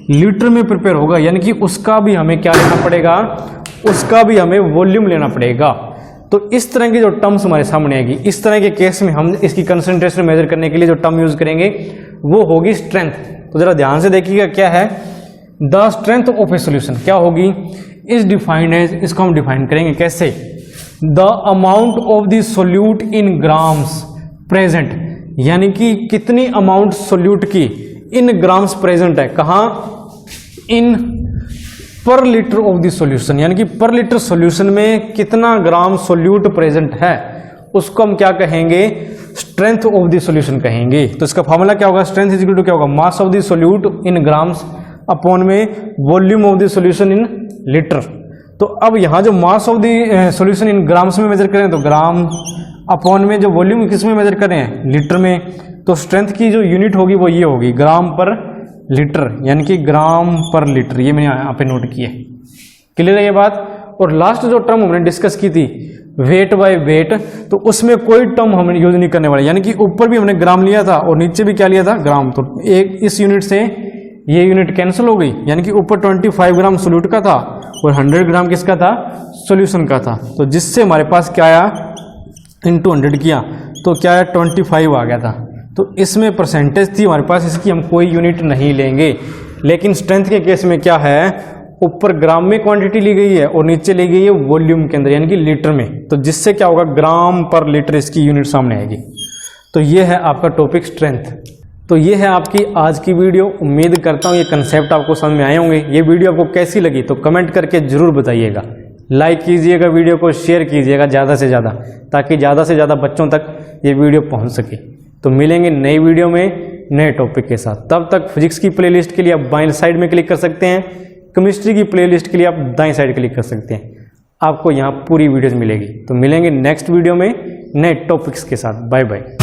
Speaker 1: लीटर में प्रिपेयर होगा, यानी कि उसका भी हमें क्या लेना पड़ेगा? उसका भी हमें वॉल्यूम लेना पड़ेगा। तो इस तरह की जो टर्म्स हमारे सामने आएगी, इस तरह के केस में हम इसकी कंसंट्रेशन मेजर करने के लिए जो टर्म यूज करेंगे वो होगी स्ट्रेंथ। तो जरा ध्यान से देखिएगा क्या है, the strength of a solution क्या होगी? इज डिफाइंड एज, इसको हम डिफाइन करेंगे कैसे? The amount of the solute in grams present, यानी कि कितनी अमाउंट सोल्यूट की इन ग्राम्स प्रेजेंट है, कहाँ? इन पर लीटर ऑफ द सॉल्यूशन, यानी कि पर लीटर सॉल्यूशन में कितना ग्राम सोल्यूट प्रेजेंट है, उसको हम क्या कहेंगे? स्ट्रेंथ ऑफ द सॉल्यूशन कहेंगे। तो इसका फॉर्मूला क्या होगा? स्ट्रेंथ इज इक्वल टू क्या होगा? Mass of the solute in grams upon में volume of the solution in litre. तो अब यहाँ जो mass of the solution in grams में मेजर करें तो ग्राम, अपॉन में जो वॉल्यूम किस में मेजर करें? लीटर में। तो स्ट्रेंथ की जो यूनिट होगी वो ये होगी ग्राम पर लीटर, यानी कि ग्राम पर लीटर। ये मैंने यहाँ पे नोट किया। क्लियर है ये बात? और लास्ट जो टर्म हमने डिस्कस की थी वेट बाय वेट, तो उसमें कोई टर्म हम यूज नहीं करने वाले, यानी कि ऊपर भी हमने ग्राम लिया था और नीचे भी क्या लिया था? ग्राम। तो एक इस यूनिट से ये यूनिट कैंसिल हो गई, यानी कि ऊपर 25 ग्राम सोल्यूट का था और 100 ग्राम किसका था? सॉल्यूशन का था। तो जिससे हमारे पास क्या आया? इंटू 100 किया तो क्या आया? 25 आ गया था। तो इसमें परसेंटेज थी हमारे पास, इसकी हम कोई यूनिट नहीं लेंगे। लेकिन स्ट्रेंथ के केस में क्या है? ऊपर ग्राम में क्वांटिटी ली गई है और नीचे ली गई है वॉल्यूम के अंदर, यानी कि लीटर में। तो जिससे क्या होगा? ग्राम पर लीटर इसकी यूनिट सामने आएगी। तो ये है आपका टॉपिक स्ट्रेंथ। तो ये है आपकी आज की वीडियो। उम्मीद करता हूँ ये कंसेप्ट आपको समझ में आए होंगे। ये वीडियो आपको कैसी लगी तो कमेंट करके जरूर बताइएगा। लाइक कीजिएगा, वीडियो को शेयर कीजिएगा ज़्यादा से ज़्यादा, ताकि ज़्यादा से ज़्यादा बच्चों तक ये वीडियो पहुँच सके। तो मिलेंगे नई वीडियो में नए टॉपिक के साथ। तब तक फिजिक्स की प्लेलिस्ट के लिए आप बाएं साइड में क्लिक कर सकते हैं, केमिस्ट्री की प्लेलिस्ट के लिए आप दाएं साइड क्लिक कर सकते हैं। आपको यहाँ पूरी वीडियोज मिलेगी। तो मिलेंगे नेक्स्ट वीडियो में नए टॉपिक्स के साथ। Bye bye.